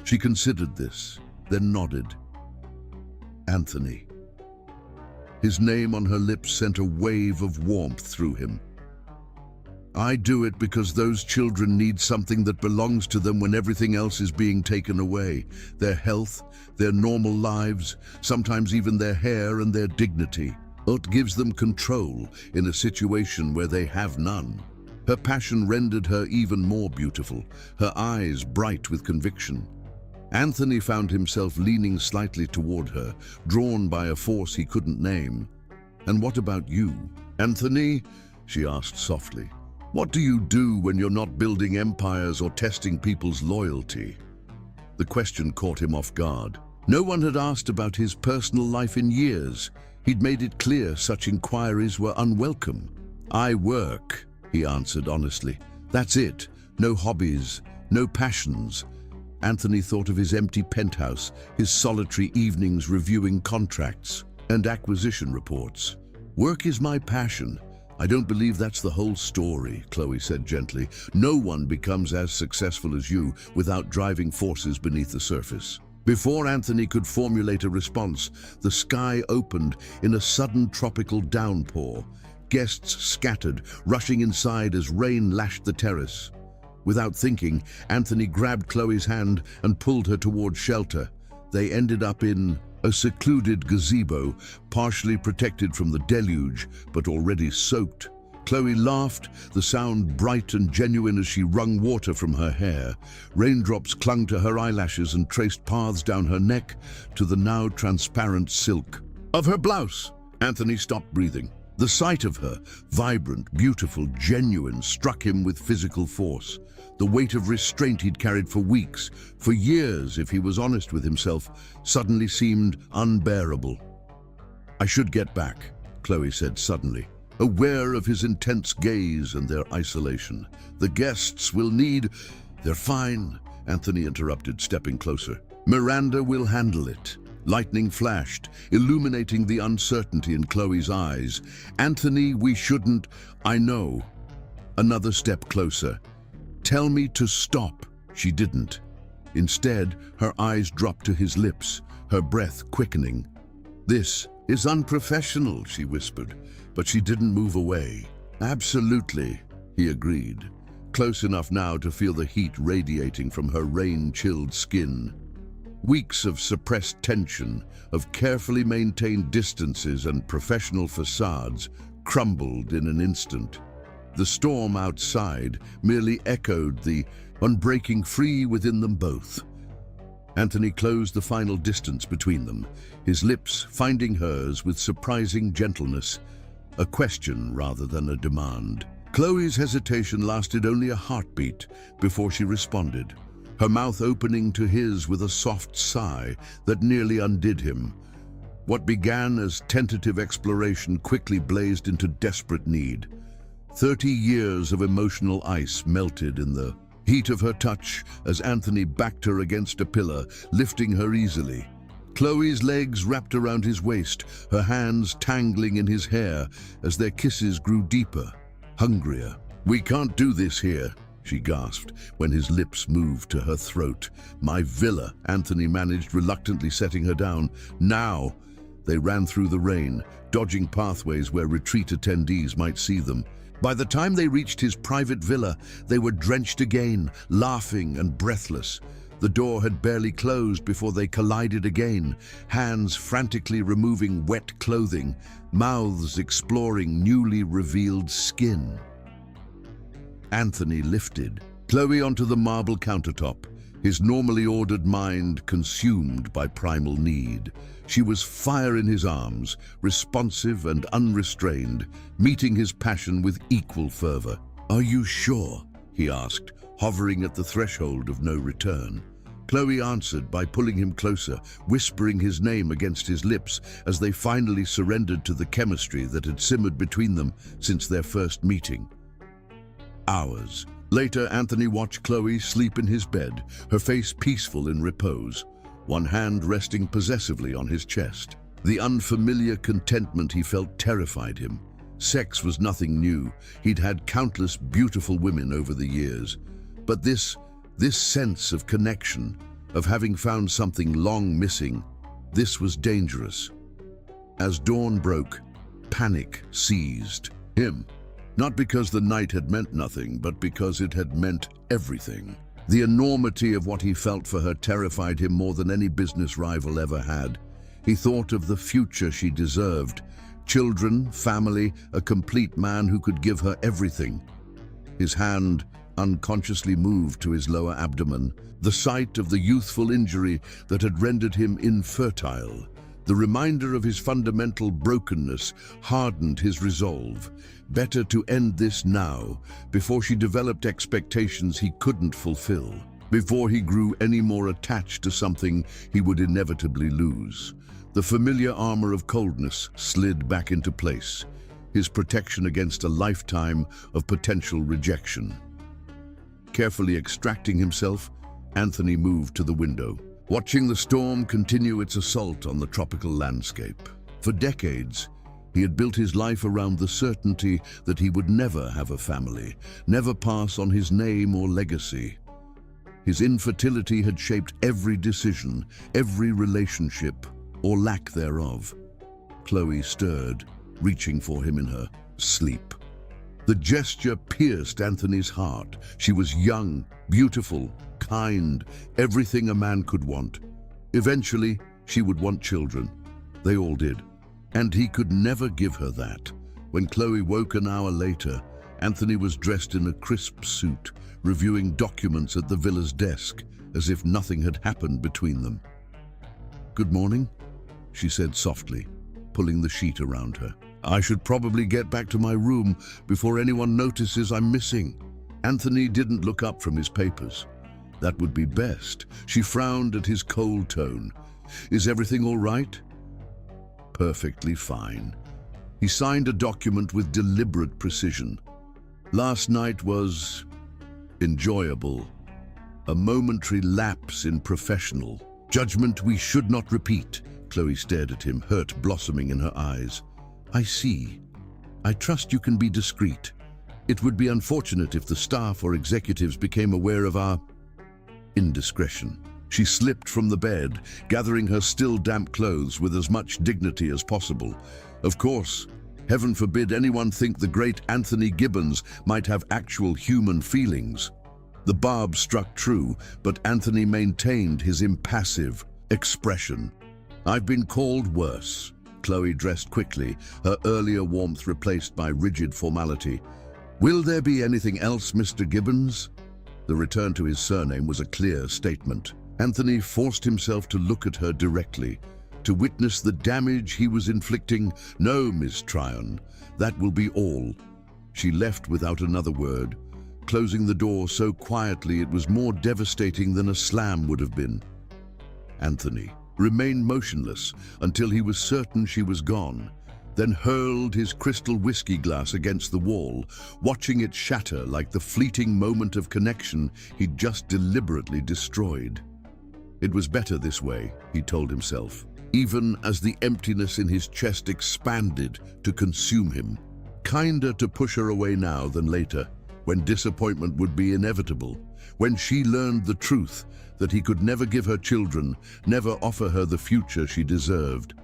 She considered this, then nodded. "Anthony." His name on her lips sent a wave of warmth through him. "I do it because those children need something that belongs to them when everything else is being taken away. Their health, their normal lives, sometimes even their hair and their dignity. It gives them control in a situation where they have none." Her passion rendered her even more beautiful, her eyes bright with conviction. Anthony found himself leaning slightly toward her, drawn by a force he couldn't name. "And what about you, Anthony?" she asked softly. "What do you do when you're not building empires or testing people's loyalty?" The question caught him off guard. No one had asked about his personal life in years. He'd made it clear such inquiries were unwelcome. "I work," he answered honestly. "That's it. No hobbies, no passions." Anthony thought of his empty penthouse, his solitary evenings reviewing contracts and acquisition reports. "Work is my passion. I don't believe that's the whole story," Chloe said gently. "No one becomes as successful as you without driving forces beneath the surface." Before Anthony could formulate a response, the sky opened in a sudden tropical downpour. Guests scattered, rushing inside as rain lashed the terrace. Without thinking, Anthony grabbed Chloe's hand and pulled her towards shelter. They ended up in a secluded gazebo, partially protected from the deluge, but already soaked. Chloe laughed, the sound bright and genuine as she wrung water from her hair. Raindrops clung to her eyelashes and traced paths down her neck to the now transparent silk of her blouse. Anthony stopped breathing. The sight of her, vibrant, beautiful, genuine, struck him with physical force. The weight of restraint he'd carried for weeks, for years if he was honest with himself, suddenly seemed unbearable. "I should get back," Chloe said suddenly, aware of his intense gaze and their isolation. "The guests will need—" "They're fine," Anthony interrupted, stepping closer. "Miranda will handle it." Lightning flashed, illuminating the uncertainty in Chloe's eyes. "Anthony, we shouldn't—" "I know." Another step closer. "Tell me to stop." She didn't. Instead, her eyes dropped to his lips, her breath quickening. "This is unprofessional," she whispered, but she didn't move away. "Absolutely," he agreed, close enough now to feel the heat radiating from her rain-chilled skin. Weeks of suppressed tension, of carefully maintained distances and professional facades, crumbled in an instant. The storm outside merely echoed the unbreaking free within them both. Anthony closed the final distance between them, his lips finding hers with surprising gentleness, a question rather than a demand. Chloe's hesitation lasted only a heartbeat before she responded, her mouth opening to his with a soft sigh that nearly undid him. What began as tentative exploration quickly blazed into desperate need. 30 years of emotional ice melted in the heat of her touch as Anthony backed her against a pillar, lifting her easily. Chloe's legs wrapped around his waist, her hands tangling in his hair as their kisses grew deeper, hungrier. "We can't do this here," she gasped when his lips moved to her throat. "My villa," Anthony managed, reluctantly setting her down. "Now!" They ran through the rain, dodging pathways where retreat attendees might see them. By the time they reached his private villa, they were drenched again, laughing and breathless. The door had barely closed before they collided again, hands frantically removing wet clothing, mouths exploring newly revealed skin. Anthony lifted Chloe onto the marble countertop, his normally ordered mind consumed by primal need. She was fire in his arms, responsive and unrestrained, meeting his passion with equal fervor. "Are you sure?" he asked, hovering at the threshold of no return. Chloe answered by pulling him closer, whispering his name against his lips as they finally surrendered to the chemistry that had simmered between them since their first meeting. Hours later, Anthony watched Chloe sleep in his bed, her face peaceful in repose, one hand resting possessively on his chest. The unfamiliar contentment he felt terrified him. Sex was nothing new. He'd had countless beautiful women over the years. But this sense of connection, of having found something long missing, this was dangerous. As dawn broke, panic seized him. Not because the night had meant nothing, but because it had meant everything. The enormity of what he felt for her terrified him more than any business rival ever had. He thought of the future she deserved. Children, family, a complete man who could give her everything. His hand unconsciously moved to his lower abdomen, the site of the youthful injury that had rendered him infertile. The reminder of his fundamental brokenness hardened his resolve. Better to end this now, before she developed expectations he couldn't fulfill, before he grew any more attached to something he would inevitably lose. The familiar armor of coldness slid back into place, his protection against a lifetime of potential rejection. Carefully extracting himself, Anthony moved to the window, watching the storm continue its assault on the tropical landscape. For decades, he had built his life around the certainty that he would never have a family, never pass on his name or legacy. His infertility had shaped every decision, every relationship, or lack thereof. Chloe stirred, reaching for him in her sleep. The gesture pierced Anthony's heart. She was young, beautiful, kind, everything a man could want. Eventually, she would want children. They all did. And he could never give her that. When Chloe woke an hour later, Anthony was dressed in a crisp suit, reviewing documents at the villa's desk, as if nothing had happened between them. "Good morning," she said softly, pulling the sheet around her. "I should probably get back to my room before anyone notices I'm missing." Anthony didn't look up from his papers. That would be best. She frowned at his cold tone. "Is everything all right?" "Perfectly fine." He signed a document with deliberate precision. "Last night was enjoyable. A momentary lapse in professional judgment we should not repeat." Chloe stared at him, hurt blossoming in her eyes. "I see. I trust you can be discreet. It would be unfortunate if the staff or executives became aware of our indiscretion." She slipped from the bed, gathering her still damp clothes with as much dignity as possible. Of course, heaven forbid anyone think the great Anthony Gibbons might have actual human feelings. The barb struck true, but Anthony maintained his impassive expression. "I've been called worse." Chloe dressed quickly, her earlier warmth replaced by rigid formality. "Will there be anything else, Mr. Gibbons?" The return to his surname was a clear statement. Anthony forced himself to look at her directly, to witness the damage he was inflicting. "No, Miss Tryon, that will be all." She left without another word, closing the door so quietly it was more devastating than a slam would have been. Anthony remained motionless until he was certain she was gone, then hurled his crystal whiskey glass against the wall, watching it shatter like the fleeting moment of connection he'd just deliberately destroyed. It was better this way, he told himself, even as the emptiness in his chest expanded to consume him. Kinder to push her away now than later, when disappointment would be inevitable, when she learned the truth that he could never give her children, never offer her the future she deserved.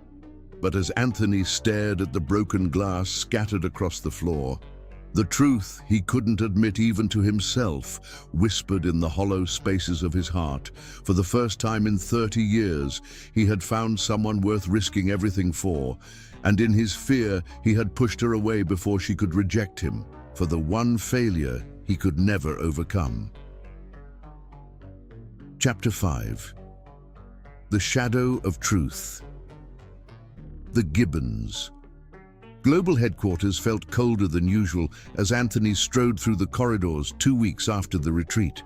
But as Anthony stared at the broken glass scattered across the floor, the truth he couldn't admit even to himself whispered in the hollow spaces of his heart. For the first time in 30 years, he had found someone worth risking everything for, and in his fear, he had pushed her away before she could reject him, for the one failure he could never overcome. Chapter 5. The Shadow of Truth. The Gibbons. Global headquarters felt colder than usual as Anthony strode through the corridors 2 weeks after the retreat.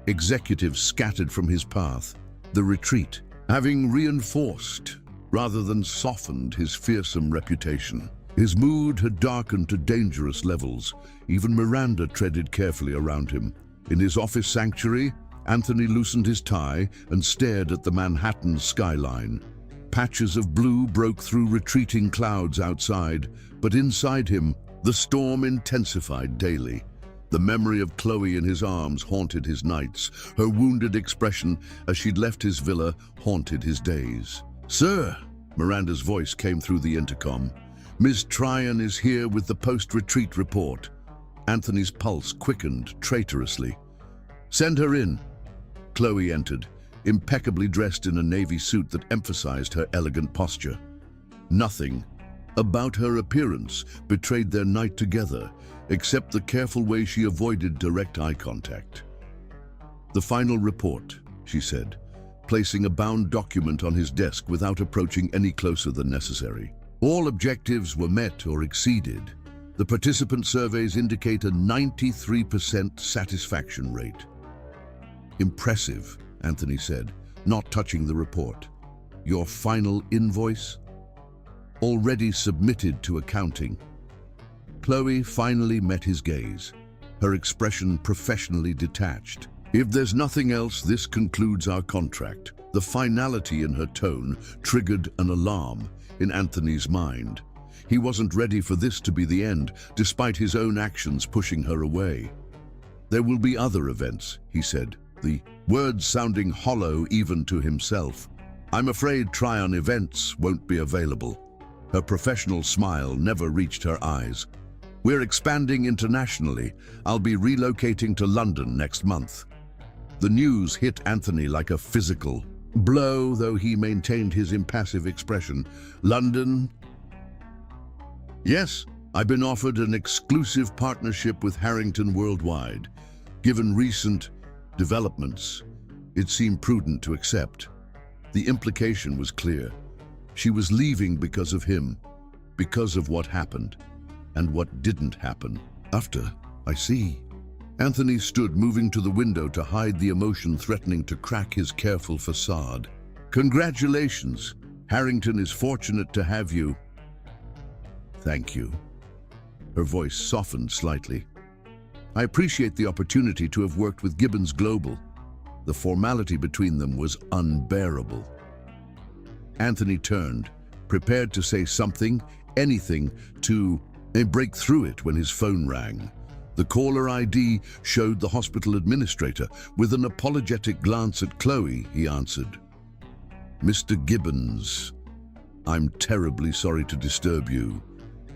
Executives scattered from his path, the retreat having reinforced rather than softened his fearsome reputation. His mood had darkened to dangerous levels. Even Miranda treaded carefully around him. In his office sanctuary, Anthony loosened his tie and stared at the Manhattan skyline. Patches of blue broke through retreating clouds outside, but inside him, the storm intensified daily. The memory of Chloe in his arms haunted his nights. Her wounded expression as she'd left his villa haunted his days. "Sir," Miranda's voice came through the intercom. "Miss Tryon is here with the post-retreat report." Anthony's pulse quickened traitorously. "Send her in." Chloe entered, impeccably dressed in a navy suit that emphasized her elegant posture. Nothing about her appearance betrayed their night together, except the careful way she avoided direct eye contact. "The final report," she said, placing a bound document on his desk without approaching any closer than necessary. "All objectives were met or exceeded. The participant surveys indicate a 93% satisfaction rate." "Impressive," Anthony said, not touching the report. "Your final invoice?" "Already submitted to accounting." Chloe finally met his gaze, her expression professionally detached. "If there's nothing else, this concludes our contract." The finality in her tone triggered an alarm in Anthony's mind. He wasn't ready for this to be the end, despite his own actions pushing her away. "There will be other events," he said, the words sounding hollow even to himself. I'm afraid Tryon Events won't be available. Her professional smile never reached her eyes. We're expanding internationally. I'll be relocating to London next month. The news hit Anthony like a physical blow, though he maintained his impassive expression. London? Yes, I've been offered an exclusive partnership with Harrington Worldwide. Given recent developments, it seemed prudent to accept. The implication was clear. She was leaving because of him, because of what happened, and what didn't happen. After, I see. Anthony stood, moving to the window to hide the emotion threatening to crack his careful facade. Congratulations. Harrington is fortunate to have you. Thank you. Her voice softened slightly. I appreciate the opportunity to have worked with Gibbons Global. The formality between them was unbearable. Anthony turned, prepared to say something, anything, to break through it when his phone rang. The caller ID showed the hospital administrator. With an apologetic glance at Chloe, he answered. Mr. Gibbons, I'm terribly sorry to disturb you,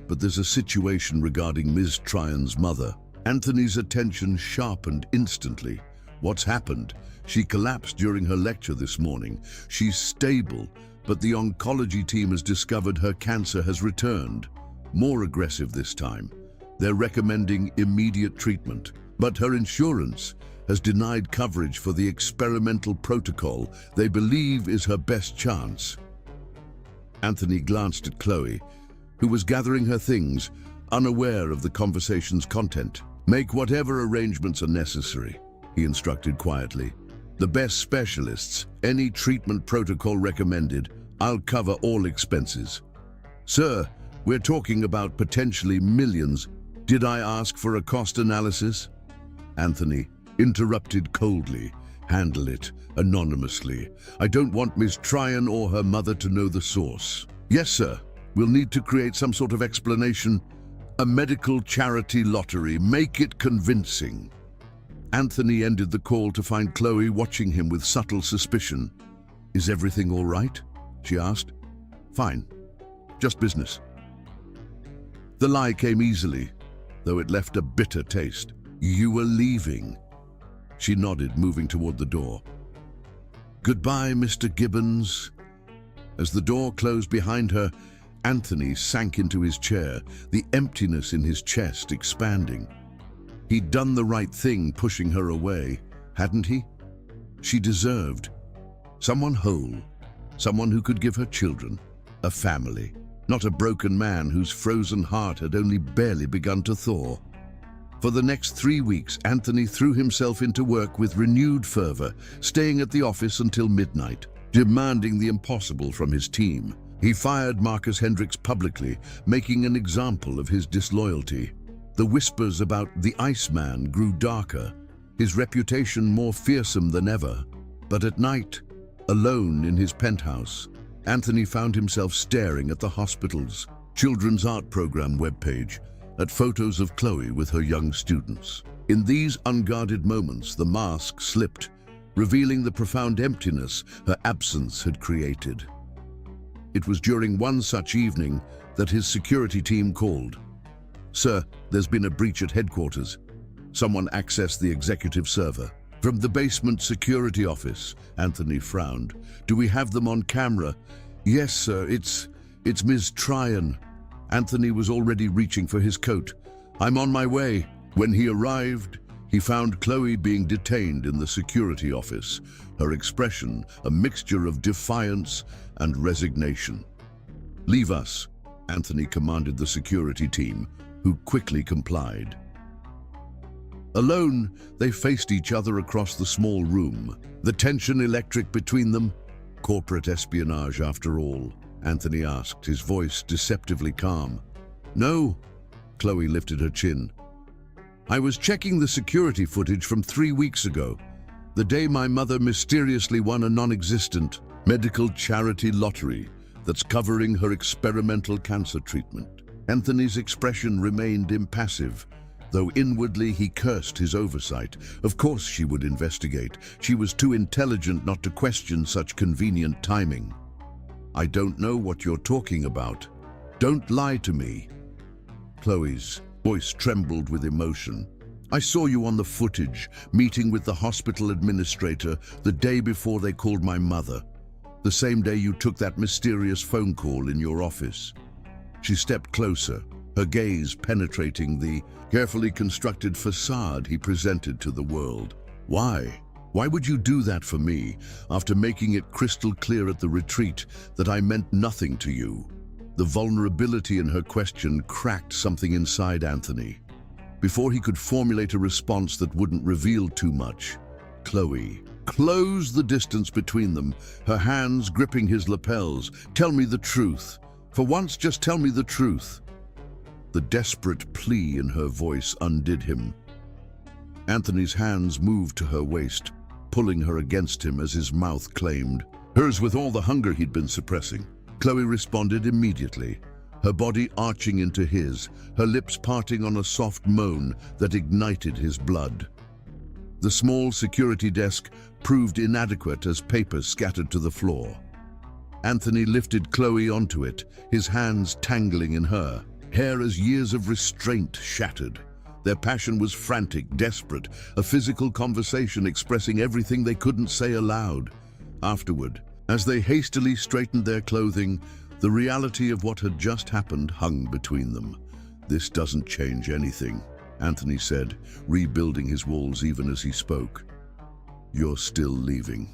but there's a situation regarding Ms. Tryon's mother. Anthony's attention sharpened instantly. What's happened? She collapsed during her lecture this morning. She's stable, but the oncology team has discovered her cancer has returned. More aggressive this time. They're recommending immediate treatment, but her insurance has denied coverage for the experimental protocol they believe is her best chance. Anthony glanced at Chloe, who was gathering her things, unaware of the conversation's content. Make whatever arrangements are necessary, he instructed quietly. The best specialists, any treatment protocol recommended, I'll cover all expenses. Sir, we're talking about potentially millions. Did I ask for a cost analysis? Anthony interrupted coldly. Handle it anonymously. I don't want Miss Tryon or her mother to know the source. Yes, sir. We'll need to create some sort of explanation. A medical charity lottery. Make it convincing. Anthony ended the call to find Chloe watching him with subtle suspicion. Is everything all right? She asked. Fine. Just business. The lie came easily, though it left a bitter taste. You were leaving. She nodded, moving toward the door. Goodbye, Mr. Gibbons. As the door closed behind her, Anthony sank into his chair, the emptiness in his chest expanding. He'd done the right thing pushing her away, hadn't he? She deserved someone whole, someone who could give her children, a family, not a broken man whose frozen heart had only barely begun to thaw. For the next 3 weeks, Anthony threw himself into work with renewed fervor, staying at the office until midnight, demanding the impossible from his team. He fired Marcus Hendricks publicly, making an example of his disloyalty. The whispers about the Iceman grew darker, his reputation more fearsome than ever. But at night, alone in his penthouse, Anthony found himself staring at the hospital's children's art program webpage, at photos of Chloe with her young students. In these unguarded moments, the mask slipped, revealing the profound emptiness her absence had created. It was during one such evening that his security team called. Sir, there's been a breach at headquarters. Someone accessed the executive server. From the basement security office, Anthony frowned. Do we have them on camera? Yes, sir, it's Ms. Tryon. Anthony was already reaching for his coat. I'm on my way. When he arrived, he found Chloe being detained in the security office, her expression a mixture of defiance and resignation. Leave us, Anthony commanded the security team, who quickly complied. Alone, they faced each other across the small room, the tension electric between them. Corporate espionage, after all, Anthony asked, his voice deceptively calm. No, Chloe lifted her chin. I was checking the security footage from 3 weeks ago, the day my mother mysteriously won a non-existent medical charity lottery that's covering her experimental cancer treatment. Anthony's expression remained impassive, though inwardly he cursed his oversight. Of course she would investigate. She was too intelligent not to question such convenient timing. "I don't know what you're talking about. Don't lie to me." Chloe's voice trembled with emotion. "I saw you on the footage, meeting with the hospital administrator the day before they called my mother. The same day you took that mysterious phone call in your office." She stepped closer, her gaze penetrating the carefully constructed facade he presented to the world. "Why? Why would you do that for me, after making it crystal clear at the retreat that I meant nothing to you?" The vulnerability in her question cracked something inside Anthony. Before he could formulate a response that wouldn't reveal too much, Chloe closed the distance between them, her hands gripping his lapels. "Tell me the truth. For once, just tell me the truth." The desperate plea in her voice undid him. Anthony's hands moved to her waist, pulling her against him as his mouth claimed hers with all the hunger he'd been suppressing. Chloe responded immediately, her body arching into his, her lips parting on a soft moan that ignited his blood. The small security desk proved inadequate as papers scattered to the floor. Anthony lifted Chloe onto it, his hands tangling in her, hair as years of restraint shattered. Their passion was frantic, desperate, a physical conversation expressing everything they couldn't say aloud. Afterward, as they hastily straightened their clothing, the reality of what had just happened hung between them. "This doesn't change anything," Anthony said, rebuilding his walls even as he spoke. "You're still leaving.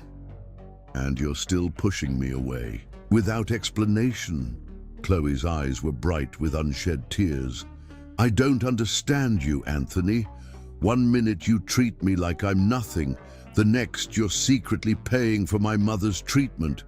And you're still pushing me away. Without explanation." Chloe's eyes were bright with unshed tears. "I don't understand you, Anthony. One minute you treat me like I'm nothing. The next you're secretly paying for my mother's treatment.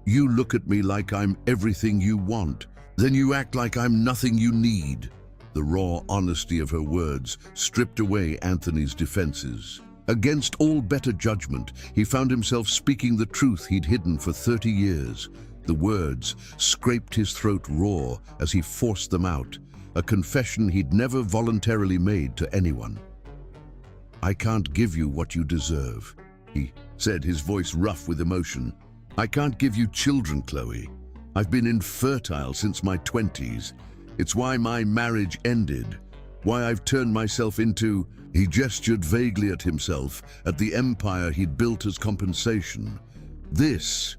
You look at me like I'm everything you want. Then you act like I'm nothing you need." The raw honesty of her words stripped away Anthony's defenses. Against all better judgment, he found himself speaking the truth he'd hidden for 30 years. The words scraped his throat raw as he forced them out, a confession he'd never voluntarily made to anyone. "I can't give you what you deserve," he said, his voice rough with emotion. "I can't give you children, Chloe. I've been infertile since my 20s. It's why my marriage ended, why I've turned myself into—" He gestured vaguely at himself, at the empire he'd built as compensation. "This."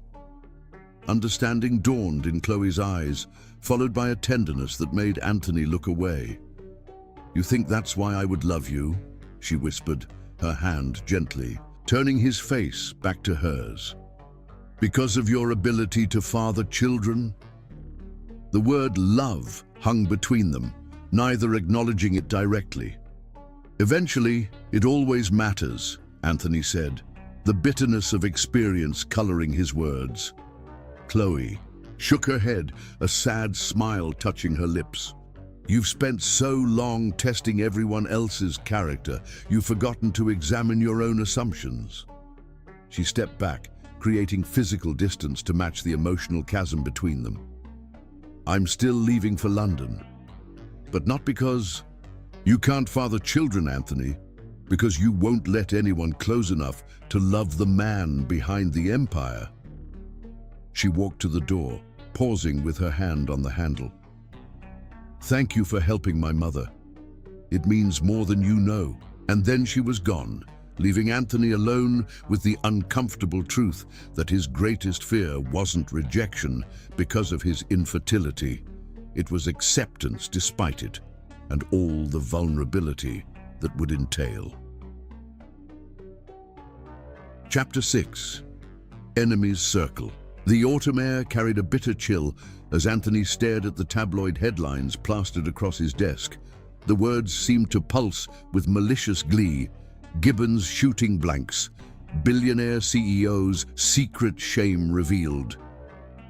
Understanding dawned in Chloe's eyes, followed by a tenderness that made Anthony look away. "You think that's why I would love you?" she whispered, her hand gently, turning his face back to hers. "Because of your ability to father children?" The word love hung between them, neither acknowledging it directly. "Eventually, it always matters," Anthony said, the bitterness of experience coloring his words. Chloe shook her head, a sad smile touching her lips. "You've spent so long testing everyone else's character, you've forgotten to examine your own assumptions." She stepped back, creating physical distance to match the emotional chasm between them. "I'm still leaving for London. But not because you can't father children, Anthony, because you won't let anyone close enough to love the man behind the empire." She walked to the door, pausing with her hand on the handle. "Thank you for helping my mother. It means more than you know." And then she was gone, leaving Anthony alone with the uncomfortable truth that his greatest fear wasn't rejection because of his infertility. It was acceptance despite it, and all the vulnerability that would entail. Chapter 6. Enemy's Circle. The autumn air carried a bitter chill as Anthony stared at the tabloid headlines plastered across his desk. The words seemed to pulse with malicious glee. Gibbons shooting blanks. Billionaire CEO's secret shame revealed.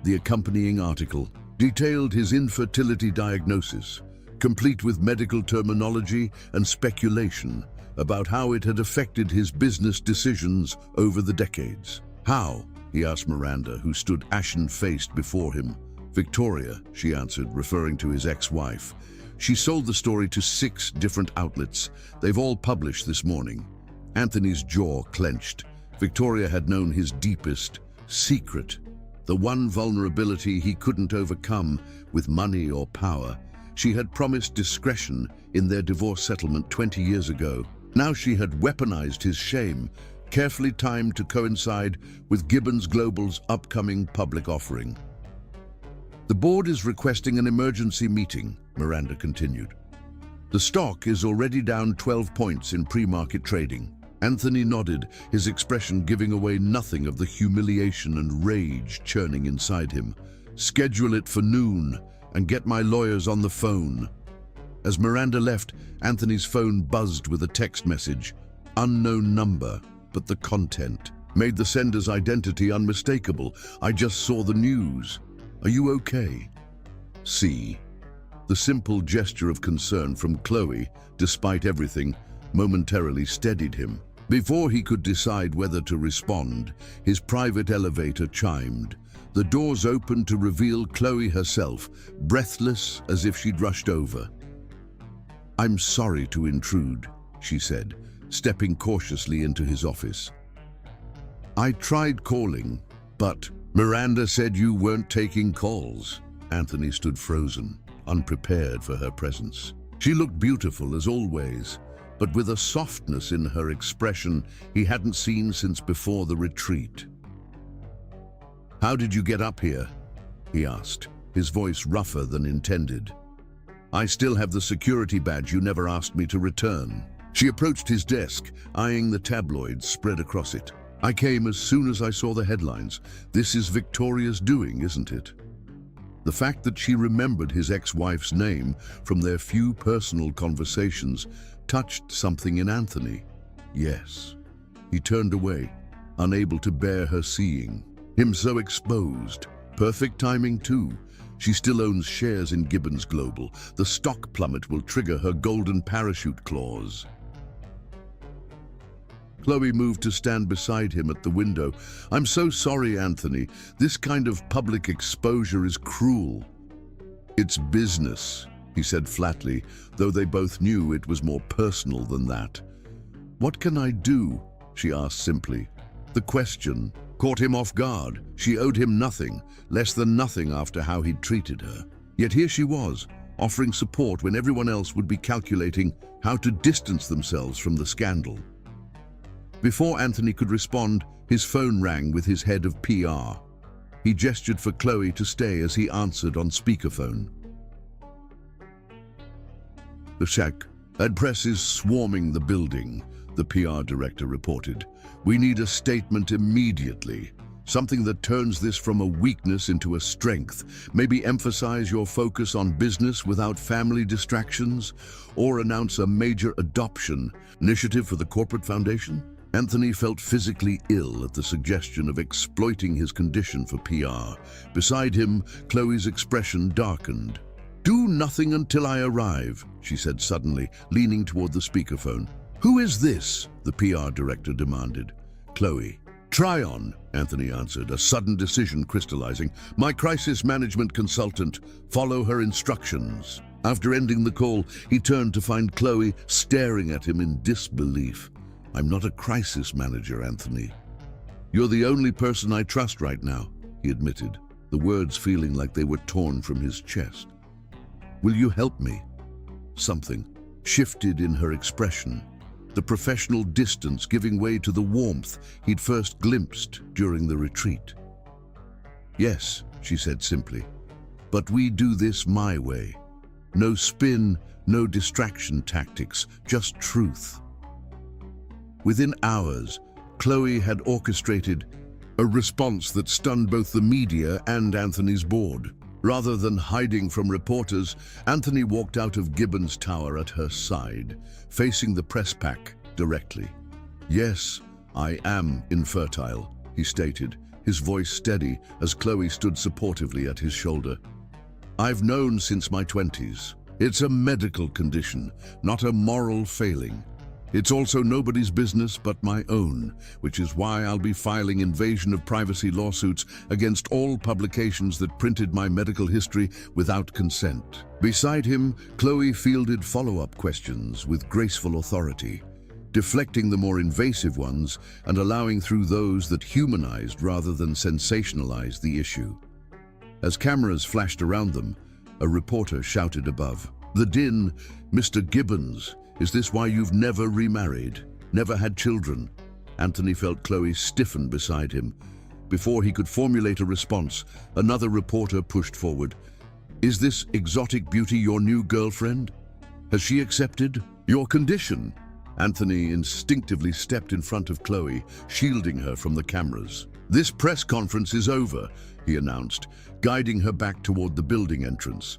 The accompanying article detailed his infertility diagnosis, complete with medical terminology and speculation about how it had affected his business decisions over the decades. "How?" he asked Miranda, who stood ashen-faced before him. "Victoria," she answered, referring to his ex-wife. She sold the story to 6 different outlets. They've all published this morning. Anthony's jaw clenched. Victoria had known his deepest secret, the one vulnerability he couldn't overcome with money or power. She had promised discretion in their divorce settlement 20 years ago. Now she had weaponized his shame, carefully timed to coincide with Gibbons Global's upcoming public offering. The board is requesting an emergency meeting, Miranda continued. The stock is already down 12 points in pre-market trading. Anthony nodded, his expression giving away nothing of the humiliation and rage churning inside him. Schedule it for noon and get my lawyers on the phone. As Miranda left, Anthony's phone buzzed with a text message. Unknown number, but the content made the sender's identity unmistakable. I just saw the news. Are you okay? See. The simple gesture of concern from Chloe, despite everything, momentarily steadied him. Before he could decide whether to respond, his private elevator chimed. The doors opened to reveal Chloe herself, breathless as if she'd rushed over. I'm sorry to intrude, she said, stepping cautiously into his office. I tried calling, but Miranda said you weren't taking calls. Anthony stood frozen, unprepared for her presence. She looked beautiful as always, but with a softness in her expression he hadn't seen since before the retreat. How did you get up here? He asked, his voice rougher than intended. I still have the security badge you never asked me to return. She approached his desk, eyeing the tabloids spread across it. I came as soon as I saw the headlines. This is Victoria's doing, isn't it? The fact that she remembered his ex-wife's name from their few personal conversations touched something in Anthony. Yes. He turned away, unable to bear her seeing. Him so exposed. Perfect timing too. She still owns shares in Gibbons Global. The stock plummet will trigger her golden parachute clause. Chloe moved to stand beside him at the window. I'm so sorry, Anthony. This kind of public exposure is cruel. It's business, he said flatly, though they both knew it was more personal than that. What can I do? She asked simply. The question caught him off guard. She owed him nothing, less than nothing after how he'd treated her. Yet here she was, offering support when everyone else would be calculating how to distance themselves from the scandal. Before Anthony could respond, his phone rang with his head of PR. He gestured for Chloe to stay as he answered on speakerphone. The shack. Ad press is swarming the building, the PR director reported. We need a statement immediately. Something that turns this from a weakness into a strength. Maybe emphasize your focus on business without family distractions, or announce a major adoption initiative for the corporate foundation. Anthony felt physically ill at the suggestion of exploiting his condition for PR. Beside him, Chloe's expression darkened. Do nothing until I arrive, she said suddenly, leaning toward the speakerphone. Who is this? The PR director demanded. Chloe. Tryon, Anthony answered, a sudden decision crystallizing. My crisis management consultant. Follow her instructions. After ending the call, he turned to find Chloe staring at him in disbelief. I'm not a crisis manager, Anthony. You're the only person I trust right now, he admitted, the words feeling like they were torn from his chest. Will you help me? Something shifted in her expression, the professional distance giving way to the warmth he'd first glimpsed during the retreat. Yes, she said simply, but we do this my way. No spin, no distraction tactics, just truth. Within hours, Chloe had orchestrated a response that stunned both the media and Anthony's board. Rather than hiding from reporters, Anthony walked out of Gibbons Tower at her side, facing the press pack directly. Yes, I am infertile, he stated, his voice steady as Chloe stood supportively at his shoulder. I've known since my 20s. It's a medical condition, not a moral failing. It's also nobody's business but my own, which is why I'll be filing invasion of privacy lawsuits against all publications that printed my medical history without consent. Beside him, Chloe fielded follow-up questions with graceful authority, deflecting the more invasive ones and allowing through those that humanized rather than sensationalized the issue. As cameras flashed around them, a reporter shouted above, "The din, Mr. Gibbons, is this why you've never remarried, never had children?" Anthony felt Chloe stiffen beside him. Before he could formulate a response, another reporter pushed forward. "Is this exotic beauty your new girlfriend? Has she accepted your condition?" Anthony instinctively stepped in front of Chloe, shielding her from the cameras. "This press conference is over," he announced, guiding her back toward the building entrance.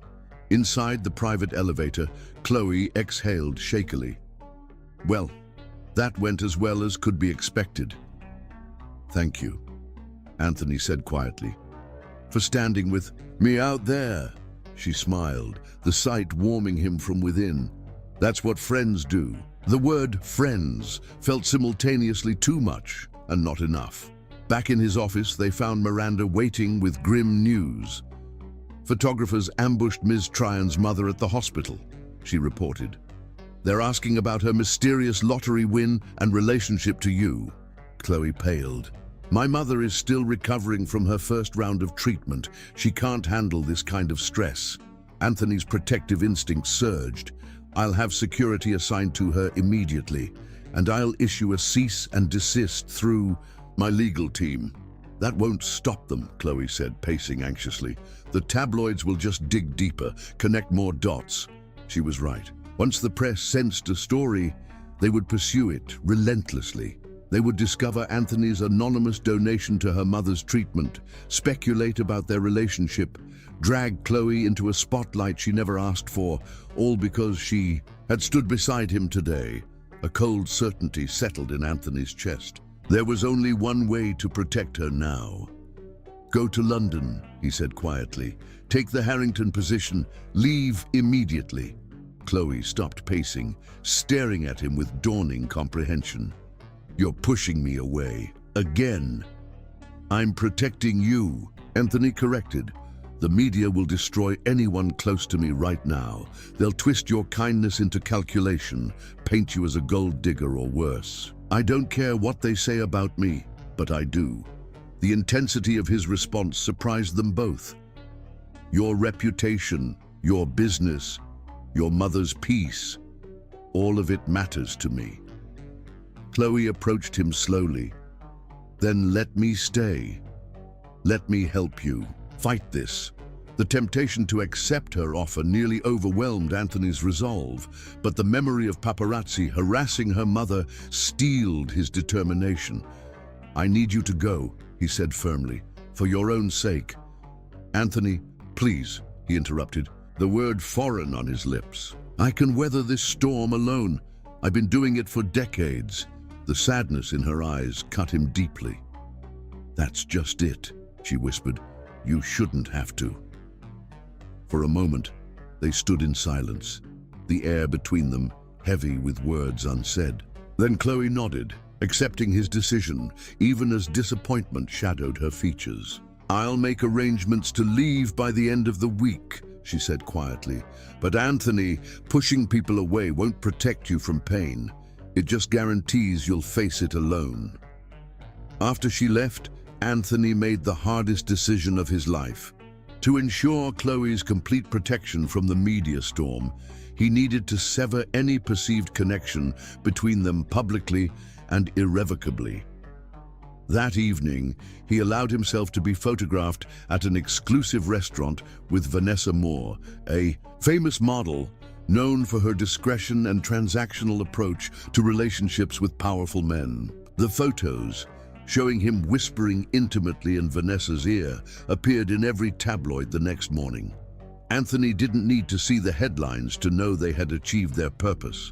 Inside the private elevator, Chloe exhaled shakily. "Well, that went as well as could be expected." "Thank you," Anthony said quietly, "for standing with me out there." She smiled, the sight warming him from within. That's what friends do. The word friends felt simultaneously too much and not enough. Back in his office, they found Miranda waiting with grim news. "Photographers ambushed Ms. Tryon's mother at the hospital," she reported. "They're asking about her mysterious lottery win and relationship to you." Chloe paled. "My mother is still recovering from her first round of treatment. She can't handle this kind of stress." Anthony's protective instinct surged. "I'll have security assigned to her immediately, and I'll issue a cease and desist through my legal team." "That won't stop them," Chloe said, pacing anxiously. "The tabloids will just dig deeper, connect more dots." She was right. Once the press sensed a story, they would pursue it relentlessly. They would discover Anthony's anonymous donation to her mother's treatment, speculate about their relationship, drag Chloe into a spotlight she never asked for, all because she had stood beside him today. A cold certainty settled in Anthony's chest. There was only one way to protect her now. "Go to London," he said quietly. "Take the Harrington position. Leave immediately." Chloe stopped pacing, staring at him with dawning comprehension. "You're pushing me away. Again." "I'm protecting you," Anthony corrected. "The media will destroy anyone close to me right now. They'll twist your kindness into calculation, paint you as a gold digger or worse. I don't care what they say about me, but I do." The intensity of his response surprised them both. "Your reputation, your business, your mother's peace, all of it matters to me." Chloe approached him slowly. "Then let me stay. Let me help you fight this." The temptation to accept her offer nearly overwhelmed Anthony's resolve, but the memory of paparazzi harassing her mother steeled his determination. "I need you to go," he said firmly, "for your own sake." "Anthony, please," he interrupted, the word foreign on his lips. "I can weather this storm alone. I've been doing it for decades." The sadness in her eyes cut him deeply. "That's just it," she whispered. "You shouldn't have to." For a moment, they stood in silence, the air between them heavy with words unsaid. Then Chloe nodded, accepting his decision, even as disappointment shadowed her features. "I'll make arrangements to leave by the end of the week," she said quietly. "But Anthony, pushing people away won't protect you from pain. It just guarantees you'll face it alone." After she left, Anthony made the hardest decision of his life. To ensure Chloe's complete protection from the media storm, he needed to sever any perceived connection between them publicly and irrevocably. That evening, he allowed himself to be photographed at an exclusive restaurant with Vanessa Moore, a famous model known for her discretion and transactional approach to relationships with powerful men. The photos, showing him whispering intimately in Vanessa's ear, appeared in every tabloid the next morning. Anthony didn't need to see the headlines to know they had achieved their purpose.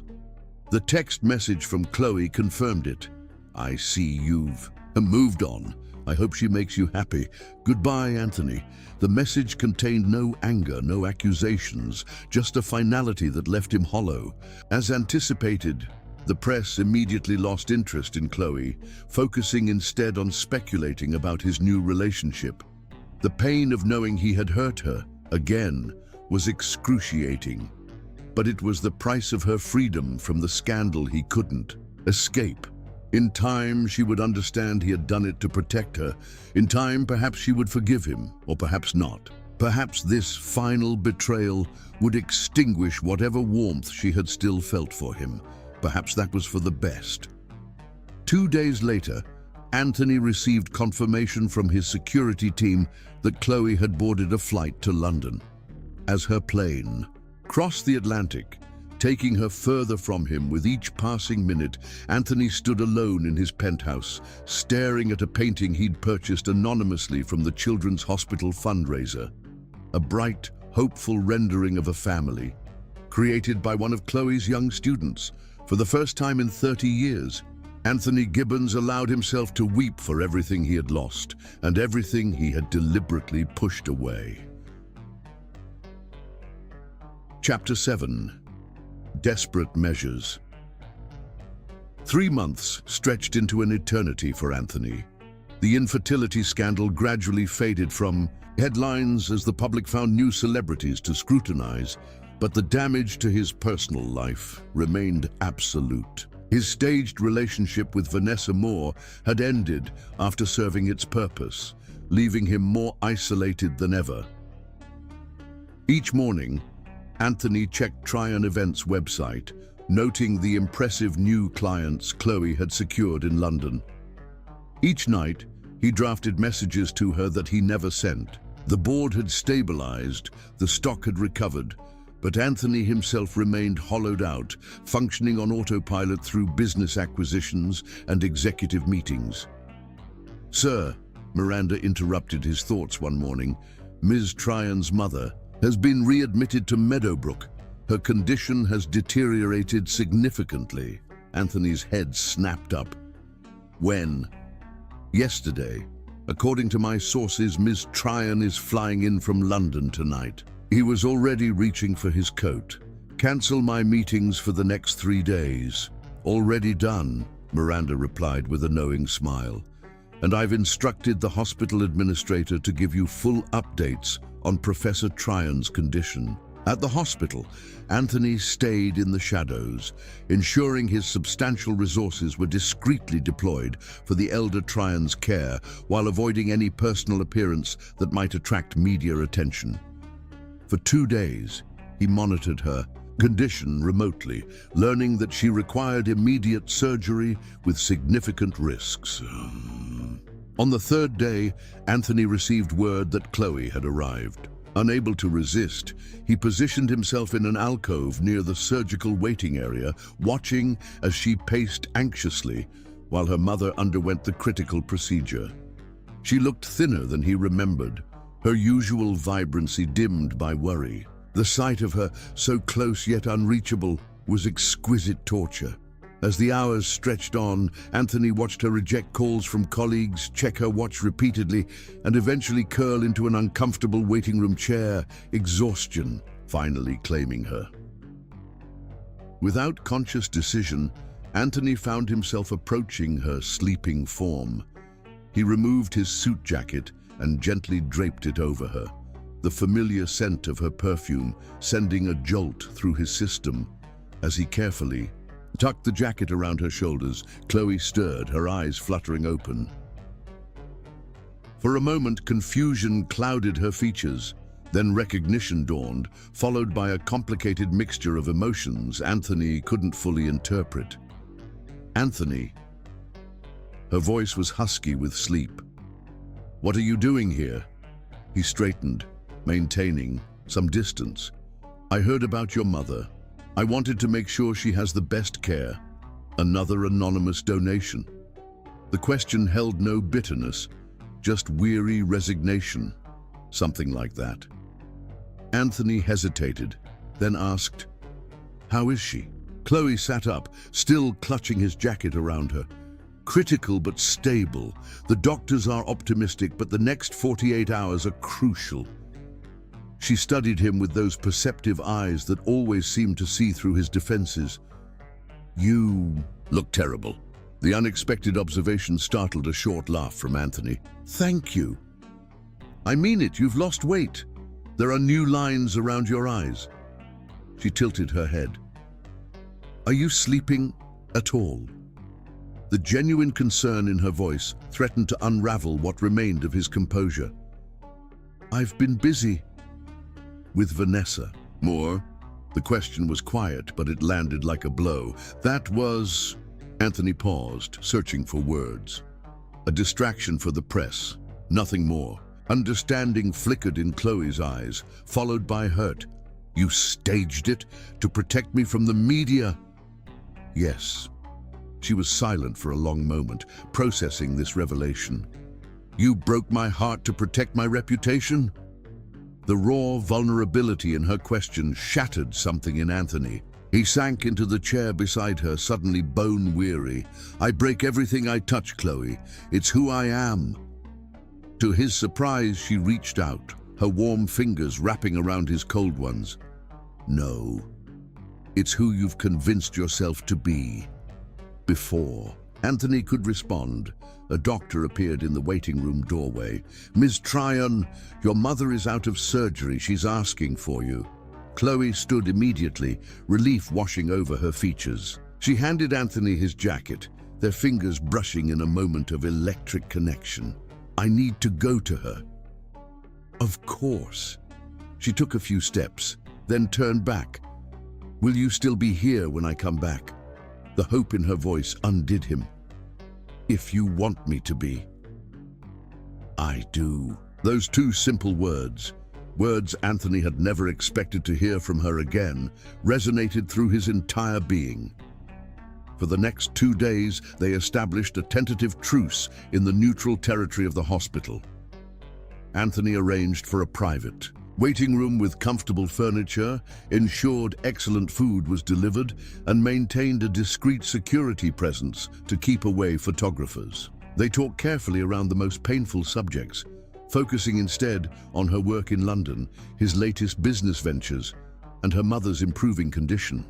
The text message from Chloe confirmed it. "I see you've moved on. I hope she makes you happy. Goodbye, Anthony." The message contained no anger, no accusations, just a finality that left him hollow. As anticipated, The press immediately lost interest in Chloe, focusing instead on speculating about his new relationship. The pain of knowing he had hurt her, again, was excruciating. But it was the price of her freedom from the scandal he couldn't escape. In time, she would understand he had done it to protect her. In time, perhaps she would forgive him, or perhaps not. Perhaps this final betrayal would extinguish whatever warmth she had still felt for him. Perhaps that was for the best. 2 days later, Anthony received confirmation from his security team that Chloe had boarded a flight to London. As her plane crossed the Atlantic, taking her further from him with each passing minute, Anthony stood alone in his penthouse, staring at a painting he'd purchased anonymously from the Children's Hospital fundraiser. A bright, hopeful rendering of a family, created by one of Chloe's young students. For the first time in 30 years, Anthony Gibbons allowed himself to weep for everything he had lost and everything he had deliberately pushed away. Chapter 7. Desperate Measures. 3 months stretched into an eternity for Anthony. The infertility scandal gradually faded from headlines as the public found new celebrities to scrutinize, but the damage to his personal life remained absolute. His staged relationship with Vanessa Moore had ended after serving its purpose, leaving him more isolated than ever. Each morning, Anthony checked Tryon Events' website, noting the impressive new clients Chloe had secured in London. Each night, he drafted messages to her that he never sent. The board had stabilized, the stock had recovered, but Anthony himself remained hollowed out, functioning on autopilot through business acquisitions and executive meetings. "Sir," Miranda interrupted his thoughts one morning, "Ms. Tryon's mother has been readmitted to Meadowbrook. Her condition has deteriorated significantly." Anthony's head snapped up. "When?" "Yesterday. According to my sources, Ms. Tryon is flying in from London tonight." He was already reaching for his coat. "Cancel my meetings for the next 3 days." "Already done," Miranda replied with a knowing smile. "And I've instructed the hospital administrator to give you full updates on Professor Tryon's condition." At the hospital, Anthony stayed in the shadows, ensuring his substantial resources were discreetly deployed for the elder Tryon's care while avoiding any personal appearance that might attract media attention. For 2 days, he monitored her condition remotely, learning that she required immediate surgery with significant risks. On the 3rd day, Anthony received word that Chloe had arrived. Unable to resist, he positioned himself in an alcove near the surgical waiting area, watching as she paced anxiously while her mother underwent the critical procedure. She looked thinner than he remembered, her usual vibrancy dimmed by worry. The sight of her, so close yet unreachable, was exquisite torture. As the hours stretched on, Anthony watched her reject calls from colleagues, check her watch repeatedly, and eventually curl into an uncomfortable waiting room chair, exhaustion finally claiming her. Without conscious decision, Anthony found himself approaching her sleeping form. He removed his suit jacket and gently draped it over her, the familiar scent of her perfume sending a jolt through his system. As he carefully tucked the jacket around her shoulders, Chloe stirred, her eyes fluttering open. For a moment, confusion clouded her features. Then recognition dawned, followed by a complicated mixture of emotions Anthony couldn't fully interpret. "Anthony." Her voice was husky with sleep. "What are you doing here?" He straightened, maintaining some distance. "I heard about your mother. I wanted to make sure she has the best care." Another anonymous donation. The question held no bitterness, just weary resignation. Something like that. Anthony hesitated, then asked, "How is she?" Chloe sat up, still clutching his jacket around her. "Critical but stable. The doctors are optimistic, but the next 48 hours are crucial." She studied him with those perceptive eyes that always seemed to see through his defenses. You look terrible. The unexpected observation startled a short laugh from Anthony. Thank you. I mean it, you've lost weight. There are new lines around your eyes. She tilted her head. Are you sleeping at all? The genuine concern in her voice threatened to unravel what remained of his composure. I've been busy with Vanessa. More? The question was quiet, but it landed like a blow. That was... Anthony paused, searching for words. A distraction for the press, nothing more. Understanding flickered in Chloe's eyes, followed by hurt. You staged it to protect me from the media? Yes. She was silent for a long moment, processing this revelation. You broke my heart to protect my reputation? The raw vulnerability in her question shattered something in Anthony. He sank into the chair beside her, suddenly bone-weary. I break everything I touch, Chloe. It's who I am. To his surprise, she reached out, her warm fingers wrapping around his cold ones. No. It's who you've convinced yourself to be. Before Anthony could respond, a doctor appeared in the waiting room doorway. Ms. Tryon, your mother is out of surgery. She's asking for you. Chloe stood immediately, relief washing over her features. She handed Anthony his jacket, their fingers brushing in a moment of electric connection. I need to go to her. Of course. She took a few steps, then turned back. Will you still be here when I come back? The hope in her voice undid him. If you want me to be. I do. Those two simple words, words Anthony had never expected to hear from her again, resonated through his entire being. For the next 2 days, they established a tentative truce in the neutral territory of the hospital. Anthony arranged for a private waiting room with comfortable furniture, ensured excellent food was delivered, and maintained a discreet security presence to keep away photographers. They talked carefully around the most painful subjects, focusing instead on her work in London, his latest business ventures, and her mother's improving condition.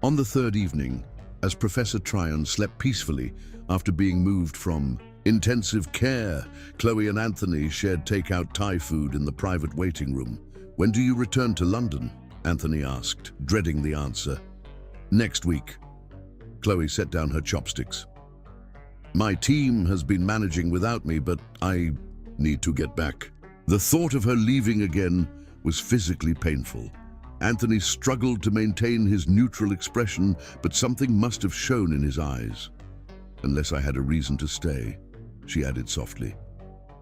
On the third evening, as Professor Tryon slept peacefully after being moved from intensive care, Chloe and Anthony shared takeout Thai food in the private waiting room. When do you return to London? Anthony asked, dreading the answer. Next week. Chloe set down her chopsticks. My team has been managing without me, but I need to get back. The thought of her leaving again was physically painful. Anthony struggled to maintain his neutral expression, but something must have shown in his eyes. Unless I had a reason to stay, she added softly.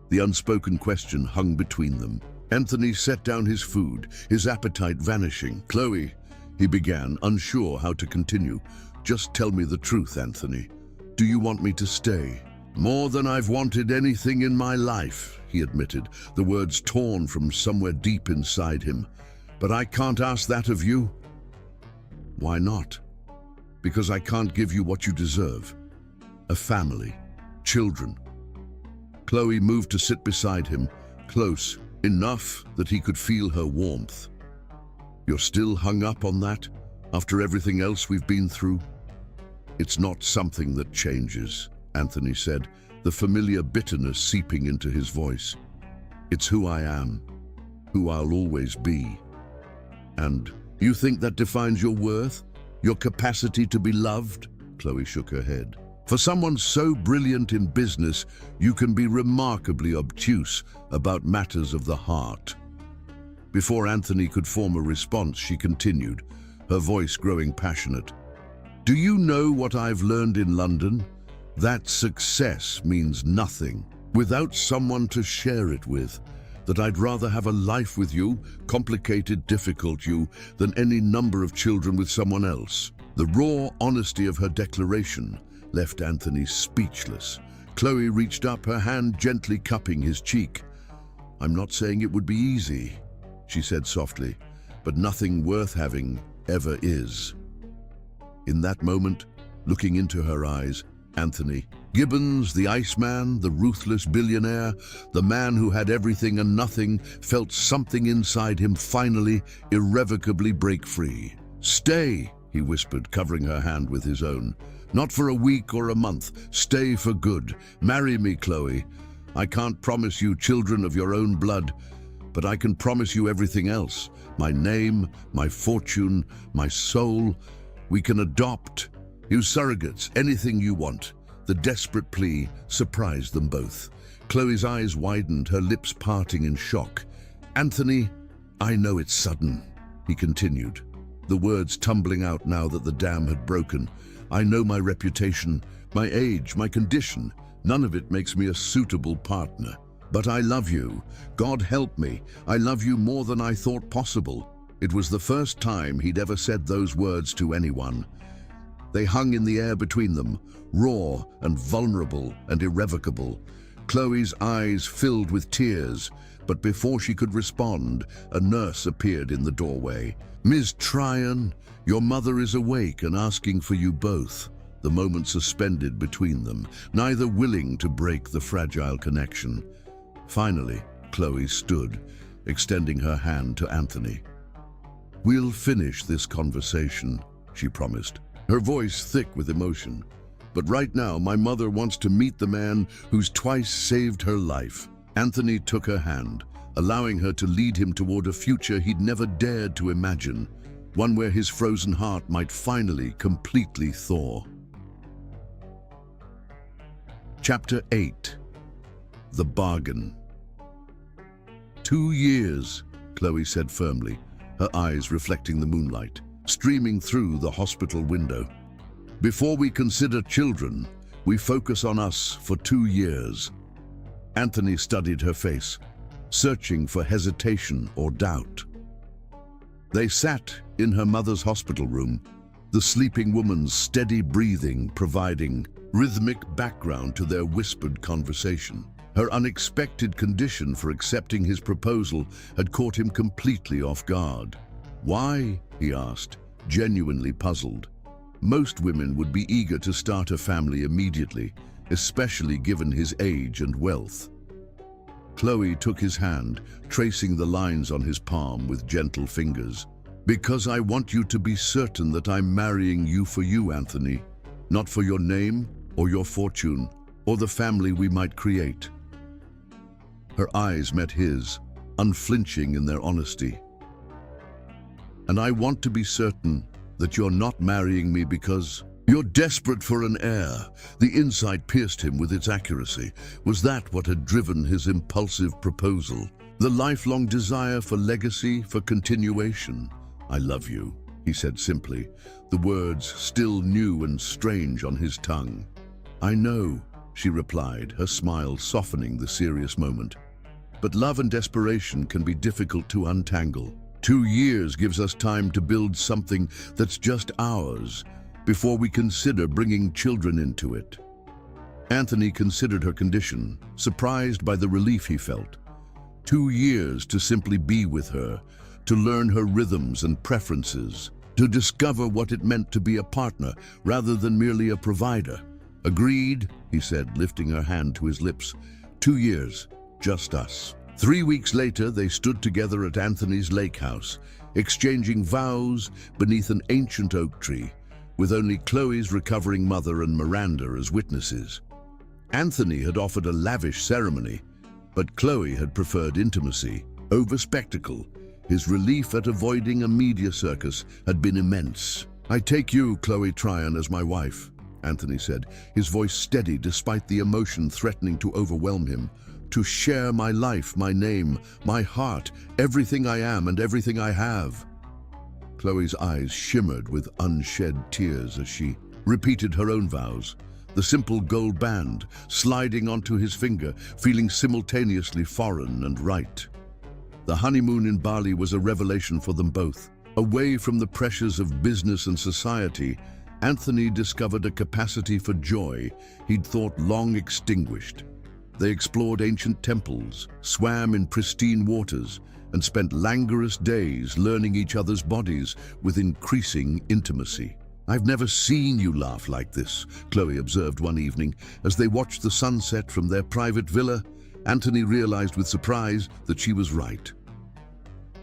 The unspoken question hung between them. Anthony set down his food, his appetite vanishing. Chloe, he began, unsure how to continue. Just tell me the truth, Anthony. Do you want me to stay? More than I've wanted anything in my life, he admitted, the words torn from somewhere deep inside him. But I can't ask that of you. Why not? Because I can't give you what you deserve. A family, children. Chloe moved to sit beside him, close, enough that he could feel her warmth. You're still hung up on that, after everything else we've been through? It's not something that changes, Anthony said, the familiar bitterness seeping into his voice. It's who I am, who I'll always be. And you think that defines your worth? Your capacity to be loved? Chloe shook her head. For someone so brilliant in business, you can be remarkably obtuse about matters of the heart. Before Anthony could form a response, she continued, her voice growing passionate. Do you know what I've learned in London? That success means nothing without someone to share it with. That I'd rather have a life with you, complicated, difficult you, than any number of children with someone else. The raw honesty of her declaration left Anthony speechless. Chloe reached up, her hand gently cupping his cheek. I'm not saying it would be easy, she said softly, but nothing worth having ever is. In that moment, looking into her eyes, Anthony Gibbons, the Iceman, the ruthless billionaire, the man who had everything and nothing, felt something inside him finally, irrevocably break free. Stay, he whispered, covering her hand with his own. Not for a week or a month. Stay for good. Marry me, Chloe. I can't promise you children of your own blood, but I can promise you everything else. My name, my fortune, my soul. We can adopt, use surrogates, anything you want. The desperate plea surprised them both. Chloe's eyes widened, her lips parting in shock. Anthony, I know it's sudden, he continued, the words tumbling out now that the dam had broken. I know my reputation, my age, my condition. None of it makes me a suitable partner. But I love you. God help me. I love you more than I thought possible. It was the first time he'd ever said those words to anyone. They hung in the air between them, raw and vulnerable and irrevocable. Chloe's eyes filled with tears, but before she could respond, a nurse appeared in the doorway. Ms. Tryon, your mother is awake and asking for you both. The moment suspended between them, neither willing to break the fragile connection. Finally, Chloe stood, extending her hand to Anthony. We'll finish this conversation, she promised, her voice thick with emotion. But right now, my mother wants to meet the man who's twice saved her life. Anthony took her hand, allowing her to lead him toward a future he'd never dared to imagine, one where his frozen heart might finally completely thaw. Chapter 8. The Bargain. 2 years, Chloe said firmly, her eyes reflecting the moonlight, streaming through the hospital window. Before we consider children, we focus on us for 2 years. Anthony studied her face, searching for hesitation or doubt. They sat in her mother's hospital room, the sleeping woman's steady breathing providing rhythmic background to their whispered conversation. Her unexpected condition for accepting his proposal had caught him completely off guard. Why? He asked, genuinely puzzled. Most women would be eager to start a family immediately, especially given his age and wealth. Chloe took his hand, tracing the lines on his palm with gentle fingers. Because I want you to be certain that I'm marrying you for you, Anthony, not for your name or your fortune or the family we might create. Her eyes met his, unflinching in their honesty. And I want to be certain that you're not marrying me because you're desperate for an heir. The insight pierced him with its accuracy. Was that what had driven his impulsive proposal? The lifelong desire for legacy, for continuation? I love you, he said simply, the words still new and strange on his tongue. I know, she replied, her smile softening the serious moment. But love and desperation can be difficult to untangle. 2 years gives us time to build something that's just ours, before we consider bringing children into it. Anthony considered her condition, surprised by the relief he felt. 2 years to simply be with her, to learn her rhythms and preferences, to discover what it meant to be a partner rather than merely a provider. Agreed, he said, lifting her hand to his lips. 2 years, just us. 3 weeks later, they stood together at Anthony's lake house, exchanging vows beneath an ancient oak tree, with only Chloe's recovering mother and Miranda as witnesses. Anthony had offered a lavish ceremony, but Chloe had preferred intimacy over spectacle. His relief at avoiding a media circus had been immense. I take you, Chloe Tryon, as my wife, Anthony said, his voice steady despite the emotion threatening to overwhelm him. To share my life, my name, my heart, everything I am and everything I have. Chloe's eyes shimmered with unshed tears as she repeated her own vows, the simple gold band sliding onto his finger, feeling simultaneously foreign and right. The honeymoon in Bali was a revelation for them both. Away from the pressures of business and society, Anthony discovered a capacity for joy he'd thought long extinguished. They explored ancient temples, swam in pristine waters, and spent languorous days learning each other's bodies with increasing intimacy. I've never seen you laugh like this, Chloe observed one evening. As they watched the sunset from their private villa, Anthony realized with surprise that she was right.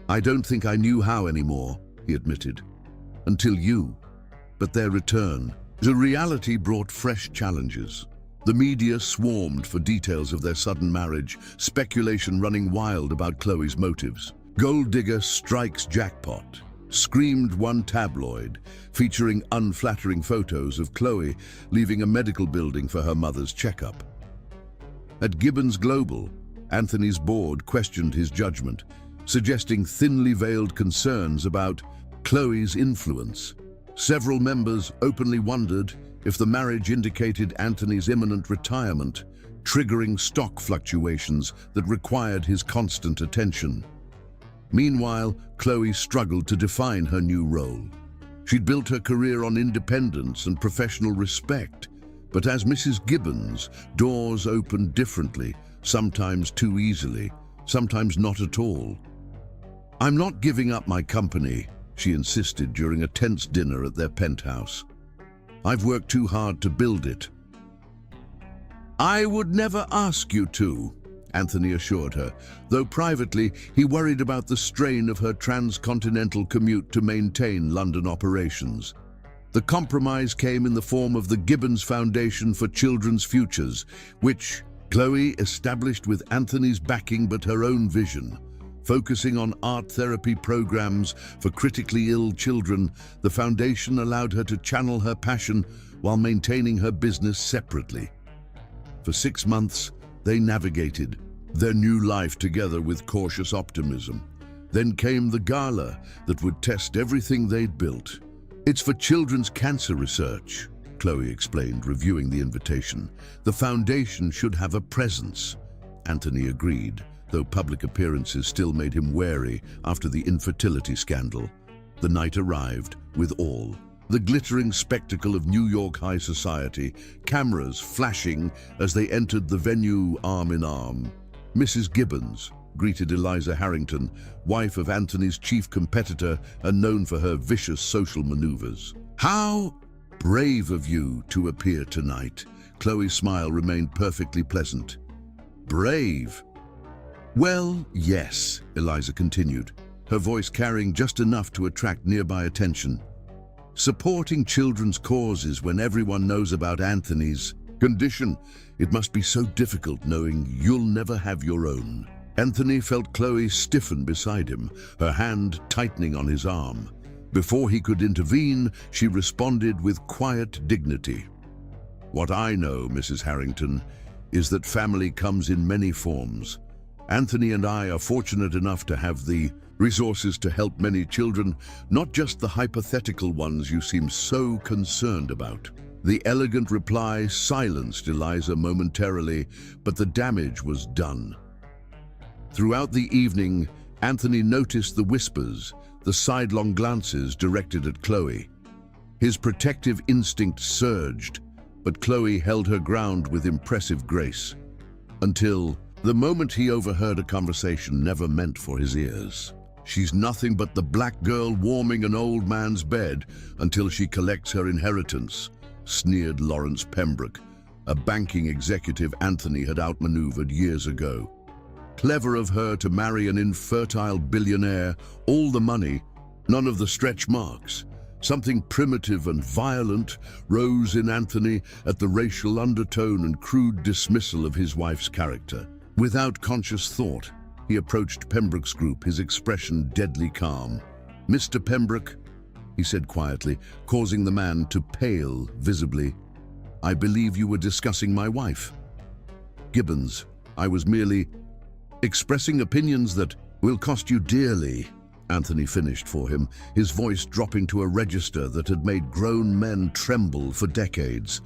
I don't think I knew how anymore, he admitted. Until you. But their return to reality brought fresh challenges. The media swarmed for details of their sudden marriage, speculation running wild about Chloe's motives. Gold digger strikes jackpot, screamed one tabloid, featuring unflattering photos of Chloe leaving a medical building for her mother's checkup. At Gibbons Global, Anthony's board questioned his judgment, suggesting thinly veiled concerns about Chloe's influence. Several members openly wondered if the marriage indicated Anthony's imminent retirement, triggering stock fluctuations that required his constant attention. Meanwhile, Chloe struggled to define her new role. She'd built her career on independence and professional respect, but as Mrs. Gibbons, doors opened differently, sometimes too easily, sometimes not at all. "I'm not giving up my company," she insisted during a tense dinner at their penthouse. "I've worked too hard to build it." "I would never ask you to," Anthony assured her, though privately he worried about the strain of her transcontinental commute to maintain London operations. The compromise came in the form of the Gibbons Foundation for Children's Futures, which Chloe established with Anthony's backing but her own vision. Focusing on art therapy programs for critically ill children, the foundation allowed her to channel her passion while maintaining her business separately. For 6 months, they navigated their new life together with cautious optimism. Then came the gala that would test everything they'd built. "It's for children's cancer research," Chloe explained, reviewing the invitation. "The foundation should have a presence." Anthony agreed, though public appearances still made him wary after the infertility scandal. The night arrived with all. The glittering spectacle of New York high society, cameras flashing as they entered the venue arm in arm. Mrs. Gibbons greeted Eliza Harrington, wife of Anthony's chief competitor and known for her vicious social maneuvers. "How brave of you to appear tonight." Chloe's smile remained perfectly pleasant. "Brave?" "Well, yes," Eliza continued, her voice carrying just enough to attract nearby attention. "Supporting children's causes when everyone knows about Anthony's condition. It must be so difficult knowing you'll never have your own." Anthony felt Chloe stiffen beside him, her hand tightening on his arm. Before he could intervene, she responded with quiet dignity. "What I know, Mrs. Harrington, is that family comes in many forms. Anthony and I are fortunate enough to have the resources to help many children, not just the hypothetical ones you seem so concerned about." The elegant reply silenced Eliza momentarily, but the damage was done. Throughout the evening, Anthony noticed the whispers, the sidelong glances directed at Chloe. His protective instinct surged, but Chloe held her ground with impressive grace. Until the moment he overheard a conversation never meant for his ears. "She's nothing but the black girl warming an old man's bed until she collects her inheritance," sneered Lawrence Pembroke, a banking executive Anthony had outmaneuvered years ago. "Clever of her to marry an infertile billionaire, all the money, none of the stretch marks." Something primitive and violent rose in Anthony at the racial undertone and crude dismissal of his wife's character. Without conscious thought, he approached Pembroke's group, his expression deadly calm. "Mr. Pembroke," he said quietly, causing the man to pale visibly, "I believe you were discussing my wife." "Gibbons, I was merely expressing opinions that will cost you dearly," Anthony finished for him, his voice dropping to a register that had made grown men tremble for decades.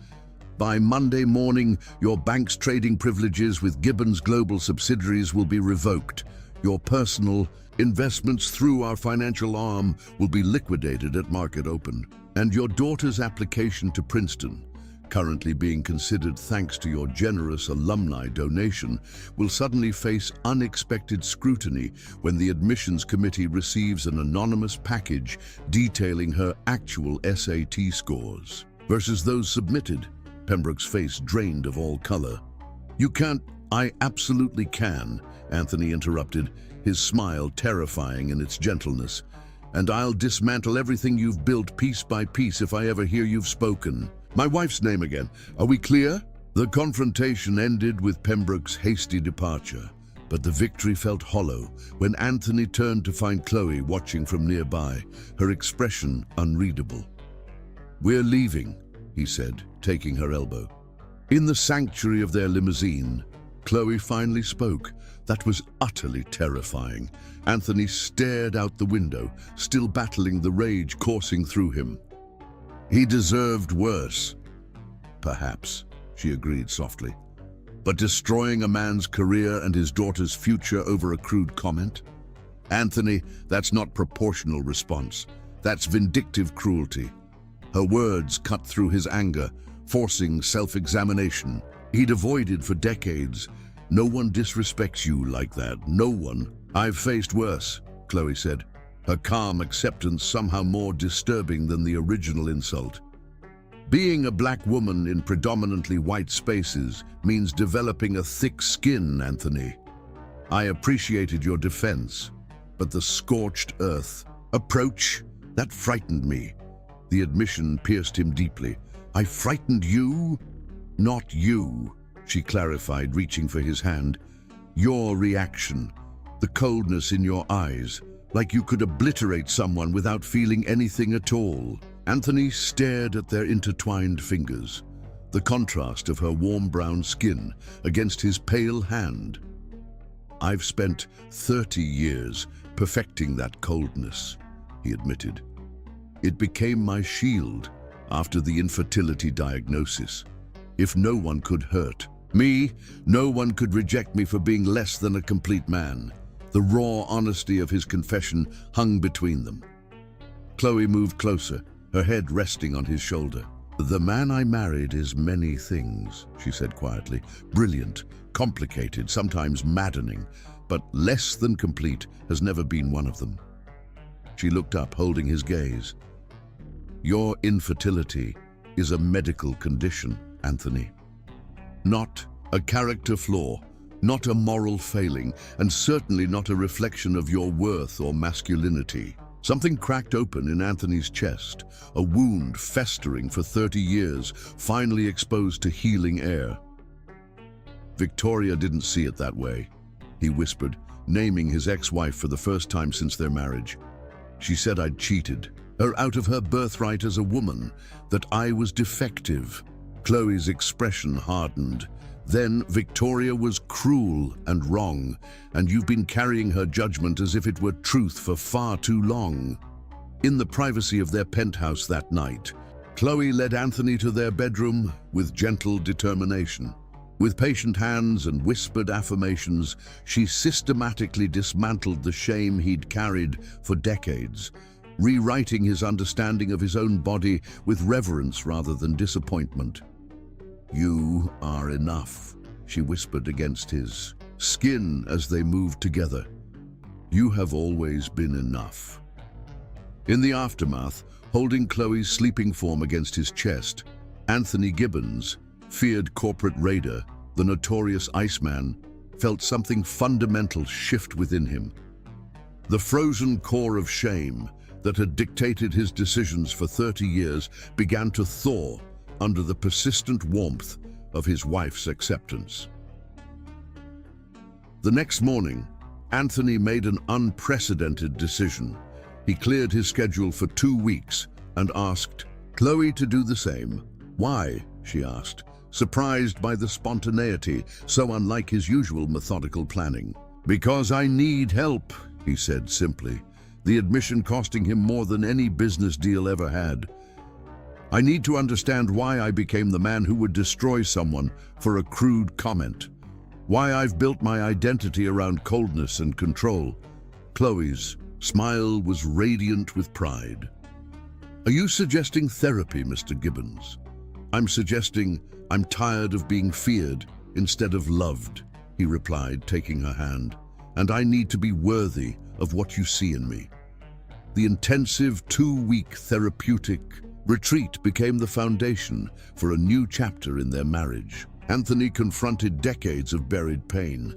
"By Monday morning, your bank's trading privileges with Gibbons Global subsidiaries will be revoked. Your personal investments through our financial arm will be liquidated at market open. And your daughter's application to Princeton, currently being considered thanks to your generous alumni donation, will suddenly face unexpected scrutiny when the admissions committee receives an anonymous package detailing her actual SAT scores versus those submitted." Pembroke's face drained of all color. "You can't—" "I absolutely can," Anthony interrupted, his smile terrifying in its gentleness. and I'll dismantle everything you've built piece by piece if I ever hear you've spoken. My wife's name again. Are we clear? The confrontation ended with Pembroke's hasty departure, but the victory felt hollow when Anthony turned to find Chloe watching from nearby, her expression unreadable. "We're leaving," he said, taking her elbow. In the sanctuary of their limousine, Chloe finally spoke. That was utterly terrifying. Anthony stared out the window, still battling the rage coursing through him. "He deserved worse." "Perhaps," she agreed softly. "But destroying a man's career and his daughter's future over a crude comment? Anthony, that's not proportional response. That's vindictive cruelty." Her words cut through his anger, forcing self-examination. He'd avoided for decades. "No one disrespects you like that. No one." "I've faced worse," Chloe said, her calm acceptance somehow more disturbing than the original insult. "Being a black woman in predominantly white spaces means developing a thick skin, Anthony. I appreciated your defense, but the scorched earth approach, that frightened me." The admission pierced him deeply. "I frightened you?" "Not you," she clarified, reaching for his hand. "Your reaction, the coldness in your eyes, like you could obliterate someone without feeling anything at all." Anthony stared at their intertwined fingers, the contrast of her warm brown skin against his pale hand. "I've spent 30 years perfecting that coldness," he admitted. "It became my shield after the infertility diagnosis. If no one could hurt me, no one could reject me for being less than a complete man." The raw honesty of his confession hung between them. Chloe moved closer, her head resting on his shoulder. "The man I married is many things," she said quietly. "Brilliant, complicated, sometimes maddening, but less than complete has never been one of them." She looked up, holding his gaze. "Your infertility is a medical condition, Anthony. Not a character flaw, not a moral failing, and certainly not a reflection of your worth or masculinity." Something cracked open in Anthony's chest, a wound festering for 30 years, finally exposed to healing air. "Victoria didn't see it that way," he whispered, naming his ex-wife for the first time since their marriage. "She said I'd cheated her out of her birthright as a woman, that I was defective." Chloe's expression hardened. "Then Victoria was cruel and wrong, and you've been carrying her judgment as if it were truth for far too long." In the privacy of their penthouse that night, Chloe led Anthony to their bedroom with gentle determination. With patient hands and whispered affirmations, she systematically dismantled the shame he'd carried for decades, rewriting his understanding of his own body with reverence rather than disappointment. "You are enough," she whispered against his skin as they moved together. "You have always been enough." In the aftermath, holding Chloe's sleeping form against his chest, Anthony Gibbons, feared corporate raider, the notorious Iceman, felt something fundamental shift within him. The frozen core of shame that had dictated his decisions for 30 years began to thaw under the persistent warmth of his wife's acceptance. The next morning, Anthony made an unprecedented decision. He cleared his schedule for 2 weeks and asked Chloe to do the same. "Why?" she asked, surprised by the spontaneity so unlike his usual methodical planning. "Because I need help," he said simply, the admission costing him more than any business deal ever had. "I need to understand why I became the man who would destroy someone for a crude comment. Why I've built my identity around coldness and control." Chloe's smile was radiant with pride. "Are you suggesting therapy, Mr. Gibbons?" "I'm suggesting I'm tired of being feared instead of loved," he replied, taking her hand. "And I need to be worthy of what you see in me." The intensive 2-week therapeutic retreat became the foundation for a new chapter in their marriage. Anthony confronted decades of buried pain,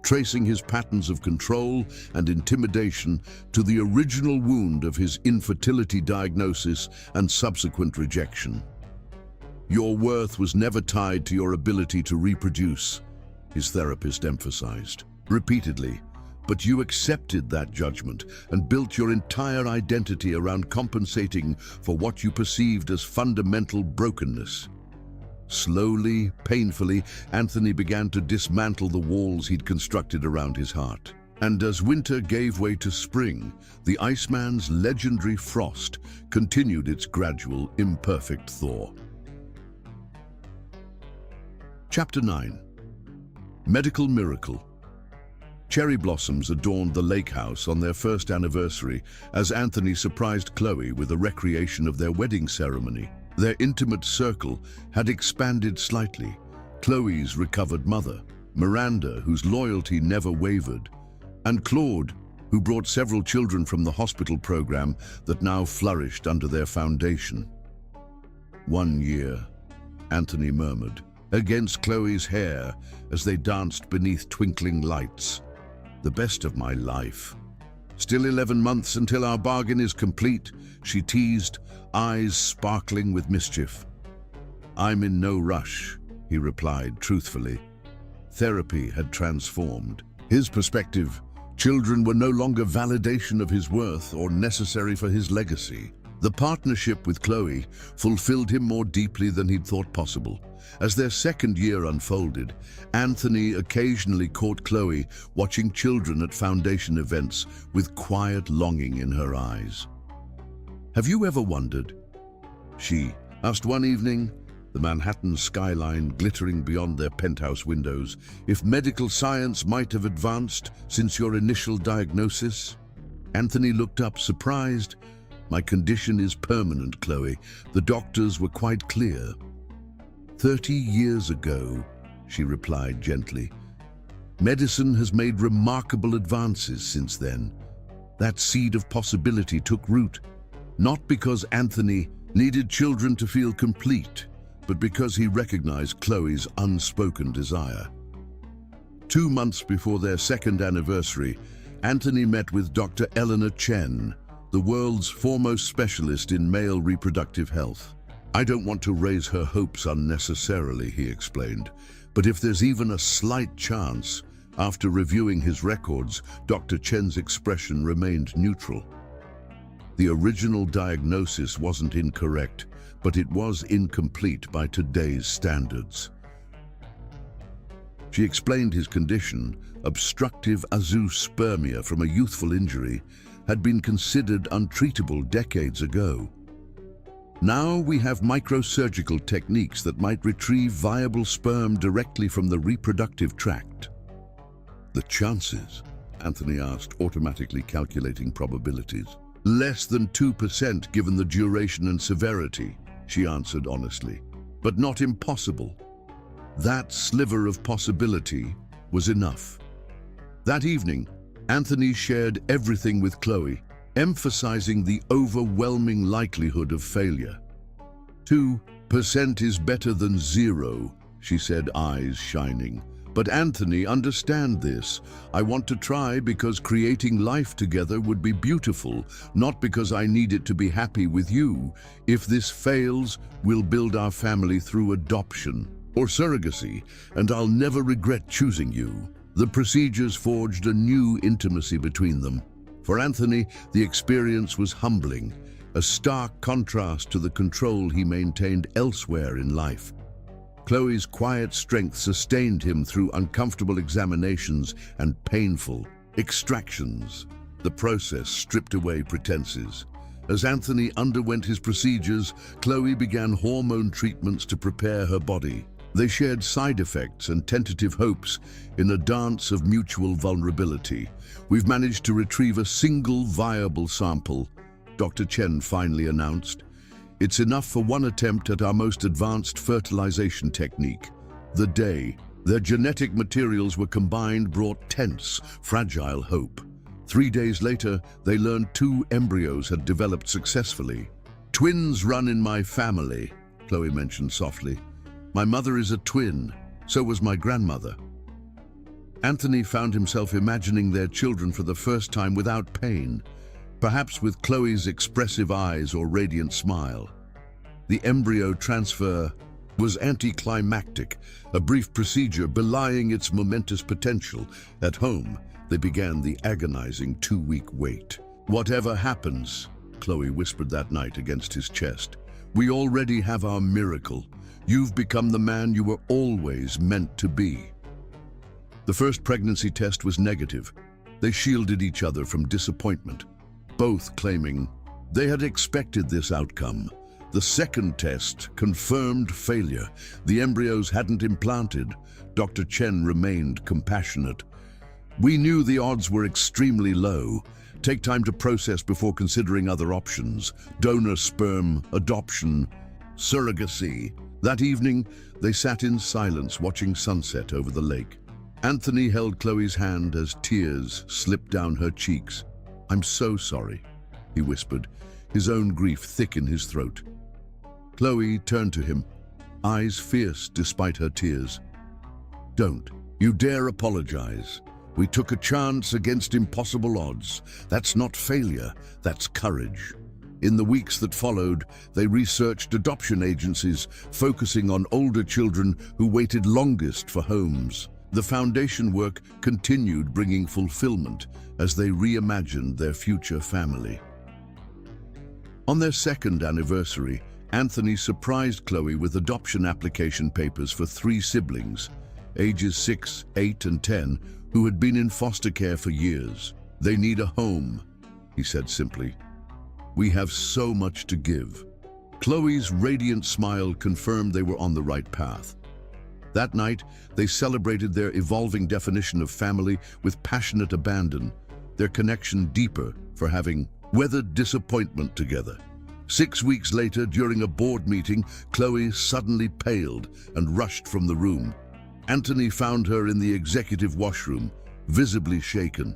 tracing his patterns of control and intimidation to the original wound of his infertility diagnosis and subsequent rejection. "Your worth was never tied to your ability to reproduce," his therapist emphasized repeatedly, "but you accepted that judgment and built your entire identity around compensating for what you perceived as fundamental brokenness." Slowly, painfully, Anthony began to dismantle the walls he'd constructed around his heart. And as winter gave way to spring, the Iceman's legendary frost continued its gradual, imperfect thaw. Chapter 9. Medical Miracle. Cherry blossoms adorned the lake house on their first anniversary as Anthony surprised Chloe with a recreation of their wedding ceremony. Their intimate circle had expanded slightly. Chloe's recovered mother, Miranda, whose loyalty never wavered, and Claude, who brought several children from the hospital program that now flourished under their foundation. "1 year," Anthony murmured, against Chloe's hair as they danced beneath twinkling lights. "The best of my life. Still 11 months until our bargain is complete," she teased, eyes sparkling with mischief. "I'm in no rush," he replied truthfully. Therapy had transformed his perspective. Children were no longer validation of his worth or necessary for his legacy. The partnership with Chloe fulfilled him more deeply than he'd thought possible. As their second year unfolded, Anthony occasionally caught Chloe watching children at foundation events with quiet longing in her eyes. "Have you ever wondered," she asked one evening, the Manhattan skyline glittering beyond their penthouse windows, "if medical science might have advanced since your initial diagnosis?" Anthony looked up, surprised. "My condition is permanent, Chloe. The doctors were quite clear." 30 years ago," she replied gently. "Medicine has made remarkable advances since then. That seed of possibility took root, not because Anthony needed children to feel complete, but because he recognized Chloe's unspoken desire." 2 months before their second anniversary, Anthony met with Dr. Eleanor Chen, the world's foremost specialist in male reproductive health. "I don't want to raise her hopes unnecessarily," he explained, "but if there's even a slight chance..." After reviewing his records, Dr. Chen's expression remained neutral. The original diagnosis wasn't incorrect, but it was incomplete by today's standards. She explained his condition, obstructive azoospermia from a youthful injury, had been considered untreatable decades ago. Now we have microsurgical techniques that might retrieve viable sperm directly from the reproductive tract. "The chances?" Anthony asked, automatically calculating probabilities. "Less than 2% given the duration and severity," she answered honestly. "But not impossible." That sliver of possibility was enough. That evening, Anthony shared everything with Chloe, emphasizing the overwhelming likelihood of failure. 2% is better than 0, she said, eyes shining. "But Anthony, understand this. I want to try because creating life together would be beautiful, not because I need it to be happy with you. If this fails, we'll build our family through adoption or surrogacy, and I'll never regret choosing you." The procedures forged a new intimacy between them. For Anthony, the experience was humbling, a stark contrast to the control he maintained elsewhere in life. Chloe's quiet strength sustained him through uncomfortable examinations and painful extractions. The process stripped away pretenses. As Anthony underwent his procedures, Chloe began hormone treatments to prepare her body. They shared side effects and tentative hopes in a dance of mutual vulnerability. "We've managed to retrieve a single viable sample," Dr. Chen finally announced. "It's enough for one attempt at our most advanced fertilization technique." The day their genetic materials were combined brought tense, fragile hope. 3 days later, they learned 2 embryos had developed successfully. "Twins run in my family," Chloe mentioned softly. "My mother is a twin, so was my grandmother." Anthony found himself imagining their children for the first time without pain, perhaps with Chloe's expressive eyes or radiant smile. The embryo transfer was anticlimactic, a brief procedure belying its momentous potential. At home, they began the agonizing 2-week wait. "Whatever happens," Chloe whispered that night against his chest, "we already have our miracle. You've become the man you were always meant to be." The first pregnancy test was negative. They shielded each other from disappointment, both claiming they had expected this outcome. The second test confirmed failure. The embryos hadn't implanted. Dr. Chen remained compassionate. "We knew the odds were extremely low. Take time to process before considering other options. Donor sperm, adoption, surrogacy." That evening, they sat in silence watching sunset over the lake. Anthony held Chloe's hand as tears slipped down her cheeks. "I'm so sorry," he whispered, his own grief thick in his throat. Chloe turned to him, eyes fierce despite her tears. "Don't you dare apologize. We took a chance against impossible odds. That's not failure, that's courage." In the weeks that followed, they researched adoption agencies focusing on older children who waited longest for homes. The foundation work continued, bringing fulfillment as they reimagined their future family. On their second anniversary, Anthony surprised Chloe with adoption application papers for 3 siblings, ages 6, 8, and 10, who had been in foster care for years. "They need a home," he said simply. "We have so much to give." Chloe's radiant smile confirmed they were on the right path. That night, they celebrated their evolving definition of family with passionate abandon, their connection deeper for having weathered disappointment together. 6 weeks later, during a board meeting, Chloe suddenly paled and rushed from the room. Anthony found her in the executive washroom, visibly shaken.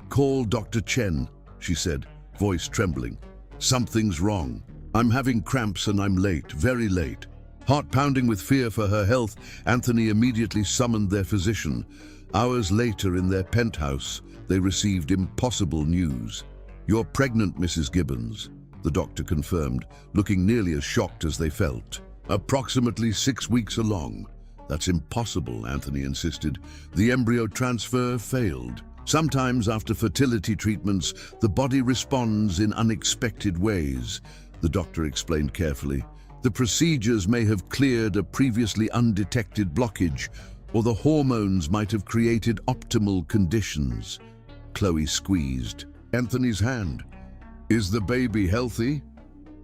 "Call Dr. Chen," she said, voice trembling. "Something's wrong. I'm having cramps and I'm late, very late." Heart pounding with fear for her health, Anthony immediately summoned their physician. Hours later, in their penthouse, they received impossible news. "You're pregnant, Mrs. Gibbons," the doctor confirmed, looking nearly as shocked as they felt. "Approximately 6 weeks along." "That's impossible," Anthony insisted. "The embryo transfer failed. Sometimes after fertility treatments, the body responds in unexpected ways," the doctor explained carefully. "The procedures may have cleared a previously undetected blockage, or the hormones might have created optimal conditions." Chloe squeezed Anthony's hand. "Is the baby healthy?"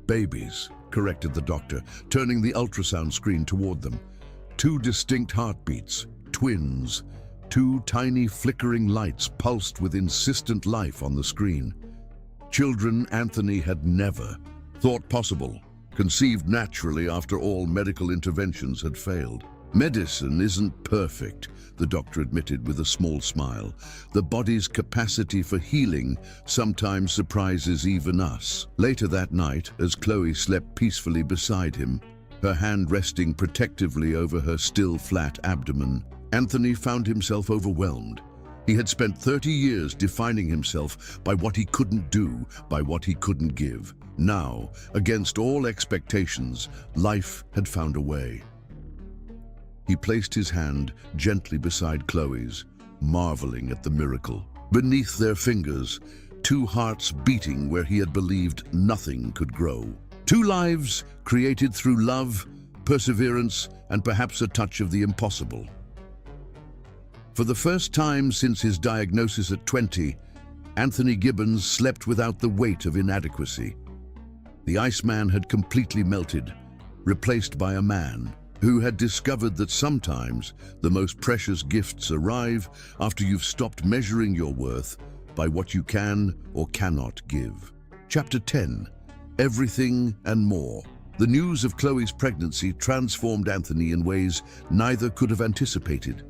"Babies," corrected the doctor, turning the ultrasound screen toward them. 2 distinct heartbeats, twins. 2 tiny flickering lights pulsed with insistent life on the screen. Children Anthony had never thought possible, conceived naturally after all medical interventions had failed. "Medicine isn't perfect," the doctor admitted with a small smile. "The body's capacity for healing sometimes surprises even us." Later that night, as Chloe slept peacefully beside him, her hand resting protectively over her still flat abdomen, Anthony found himself overwhelmed. He had spent 30 years defining himself by what he couldn't do, by what he couldn't give. Now, against all expectations, life had found a way. He placed his hand gently beside Chloe's, marveling at the miracle. Beneath their fingers, 2 hearts beating where he had believed nothing could grow. 2 lives created through love, perseverance, and perhaps a touch of the impossible. For the first time since his diagnosis at 20, Anthony Gibbons slept without the weight of inadequacy. The Iceman had completely melted, replaced by a man who had discovered that sometimes the most precious gifts arrive after you've stopped measuring your worth by what you can or cannot give. Chapter 10. Everything and More. The news of Chloe's pregnancy transformed Anthony in ways neither could have anticipated.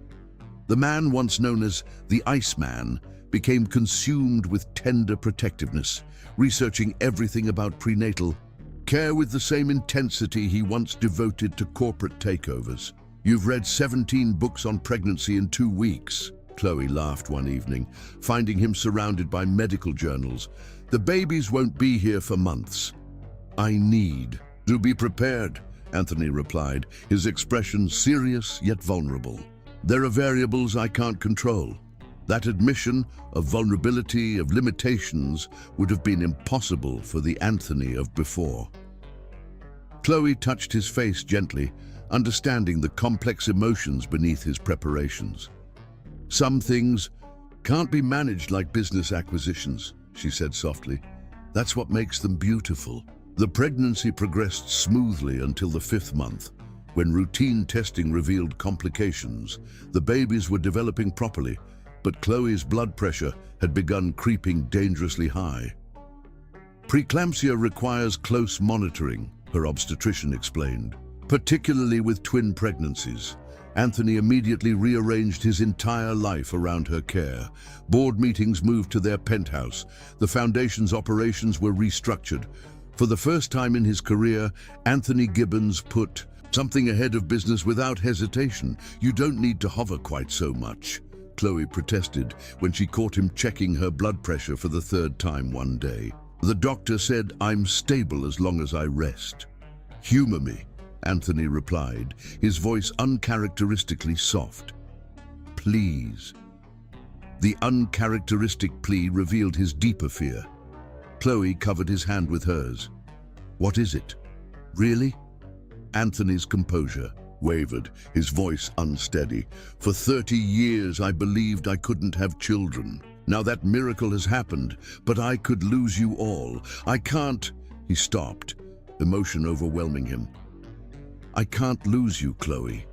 The man once known as the Iceman became consumed with tender protectiveness, researching everything about prenatal care with the same intensity he once devoted to corporate takeovers. "You've read 17 books on pregnancy in 2 weeks," Chloe laughed one evening, finding him surrounded by medical journals. The babies won't be here for months. I need to be prepared, Anthony replied, his expression serious yet vulnerable. There are variables I can't control. That admission of vulnerability, of limitations, would have been impossible for the Anthony of before. Chloe touched his face gently, understanding the complex emotions beneath his preparations. Some things can't be managed like business acquisitions, she said softly. That's what makes them beautiful. The pregnancy progressed smoothly until the 5th month. When routine testing revealed complications, the babies were developing properly, but Chloe's blood pressure had begun creeping dangerously high. Preeclampsia requires close monitoring, her obstetrician explained, particularly with twin pregnancies. Anthony immediately rearranged his entire life around her care. Board meetings moved to their penthouse. The foundation's operations were restructured. For the first time in his career, Anthony Gibbons put something ahead of business without hesitation. You don't need to hover quite so much, Chloe protested when she caught him checking her blood pressure for the 3rd time one day. The doctor said, I'm stable as long as I rest. Humor me, Anthony replied, his voice uncharacteristically soft. Please. The uncharacteristic plea revealed his deeper fear. Chloe covered his hand with hers. What is it? Really? Anthony's composure wavered, his voice unsteady. For 30 years I believed I couldn't have children. Now that miracle has happened, but I could lose you all. I can't. He stopped, emotion overwhelming him. I can't lose you, Chloe.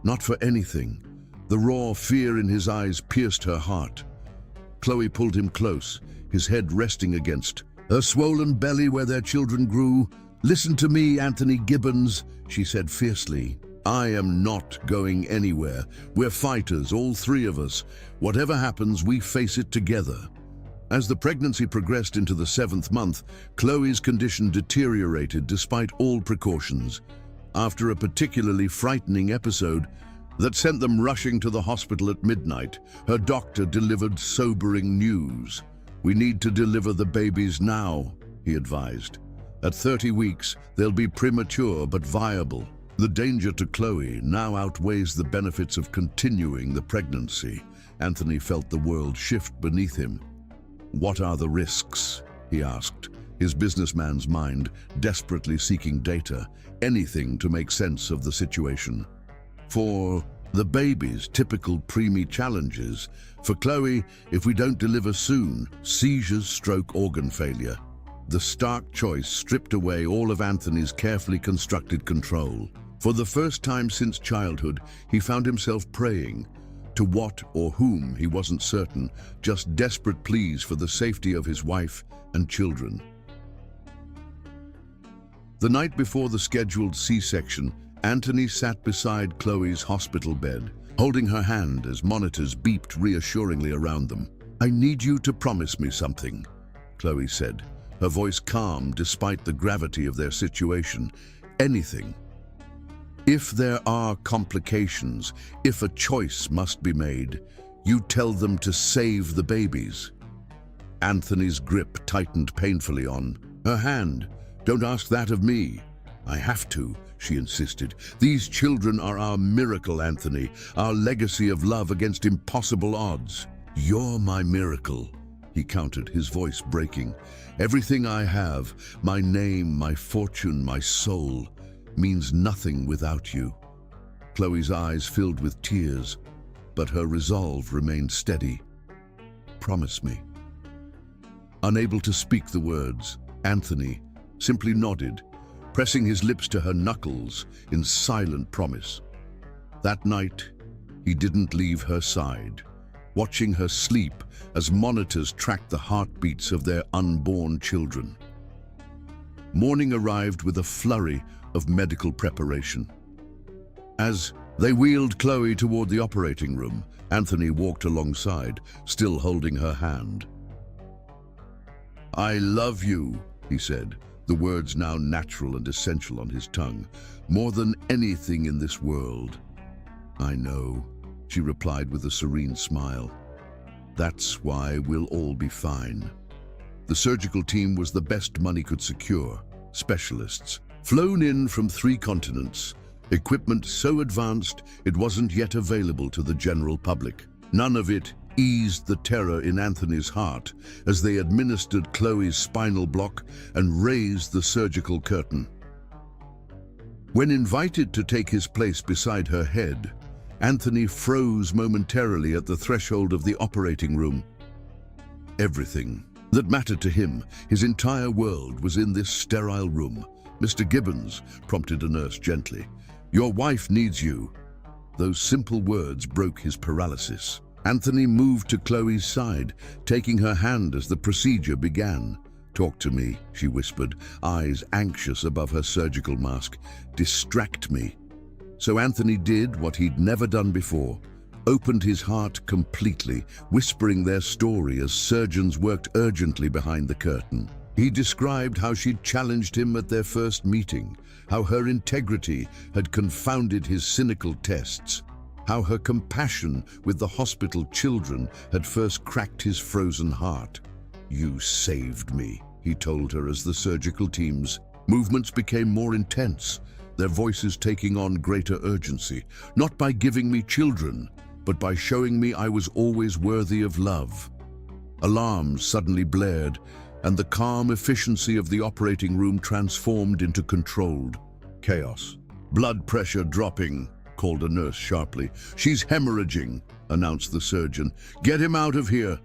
Not for anything. The raw fear in his eyes pierced her heart. Chloe pulled him close, his head resting against her swollen belly where their children grew. Listen to me, Anthony Gibbons, she said fiercely. I am not going anywhere. We're fighters, all 3 of us. Whatever happens, we face it together. As the pregnancy progressed into the 7th month, Chloe's condition deteriorated despite all precautions. After a particularly frightening episode that sent them rushing to the hospital at midnight, her doctor delivered sobering news. We need to deliver the babies now, he advised. At 30 weeks, they'll be premature but viable. The danger to Chloe now outweighs the benefits of continuing the pregnancy. Anthony felt the world shift beneath him. What are the risks? He asked, his businessman's mind desperately seeking data, anything to make sense of the situation. For the babies, typical preemie challenges. For Chloe, if we don't deliver soon, seizures, stroke, organ failure. The stark choice stripped away all of Anthony's carefully constructed control. For the first time since childhood, he found himself praying. To what or whom he wasn't certain, just desperate pleas for the safety of his wife and children. The night before the scheduled C-section, Anthony sat beside Chloe's hospital bed, holding her hand as monitors beeped reassuringly around them. I need you to promise me something, Chloe said, her voice calm despite the gravity of their situation. Anything. If there are complications, if a choice must be made, you tell them to save the babies. Anthony's grip tightened painfully on her hand. Don't ask that of me. I have to, she insisted. These children are our miracle, Anthony, our legacy of love against impossible odds. You're my miracle, he countered, his voice breaking. Everything I have, my name, my fortune, my soul, means nothing without you. Chloe's eyes filled with tears, but her resolve remained steady. Promise me. Unable to speak the words, Anthony simply nodded, pressing his lips to her knuckles in silent promise. That night, he didn't leave her side, watching her sleep as monitors tracked the heartbeats of their unborn children. Morning arrived with a flurry of medical preparation. As they wheeled Chloe toward the operating room, Anthony walked alongside, still holding her hand. I love you, he said, the words now natural and essential on his tongue. More than anything in this world. I know, she replied with a serene smile. That's why we'll all be fine. The surgical team was the best money could secure. Specialists, flown in from 3 continents, equipment so advanced it wasn't yet available to the general public. None of it eased the terror in Anthony's heart as they administered Chloe's spinal block and raised the surgical curtain. When invited to take his place beside her head, Anthony froze momentarily at the threshold of the operating room. Everything that mattered to him, his entire world, was in this sterile room. "Mr. Gibbons," prompted a nurse gently, "your wife needs you." Those simple words broke his paralysis. Anthony moved to Chloe's side, taking her hand as the procedure began. "Talk to me," she whispered, eyes anxious above her surgical mask. "Distract me." So Anthony did what he'd never done before, opened his heart completely, whispering their story as surgeons worked urgently behind the curtain. He described how she'd challenged him at their first meeting, how her integrity had confounded his cynical tests, how her compassion with the hospital children had first cracked his frozen heart. "You saved me," he told her as the surgical team's movements became more intense, their voices taking on greater urgency, "not by giving me children, but by showing me I was always worthy of love." Alarms suddenly blared, and the calm efficiency of the operating room transformed into controlled chaos. "Blood pressure dropping," called a nurse sharply. "She's hemorrhaging," announced the surgeon. "Get him out of here."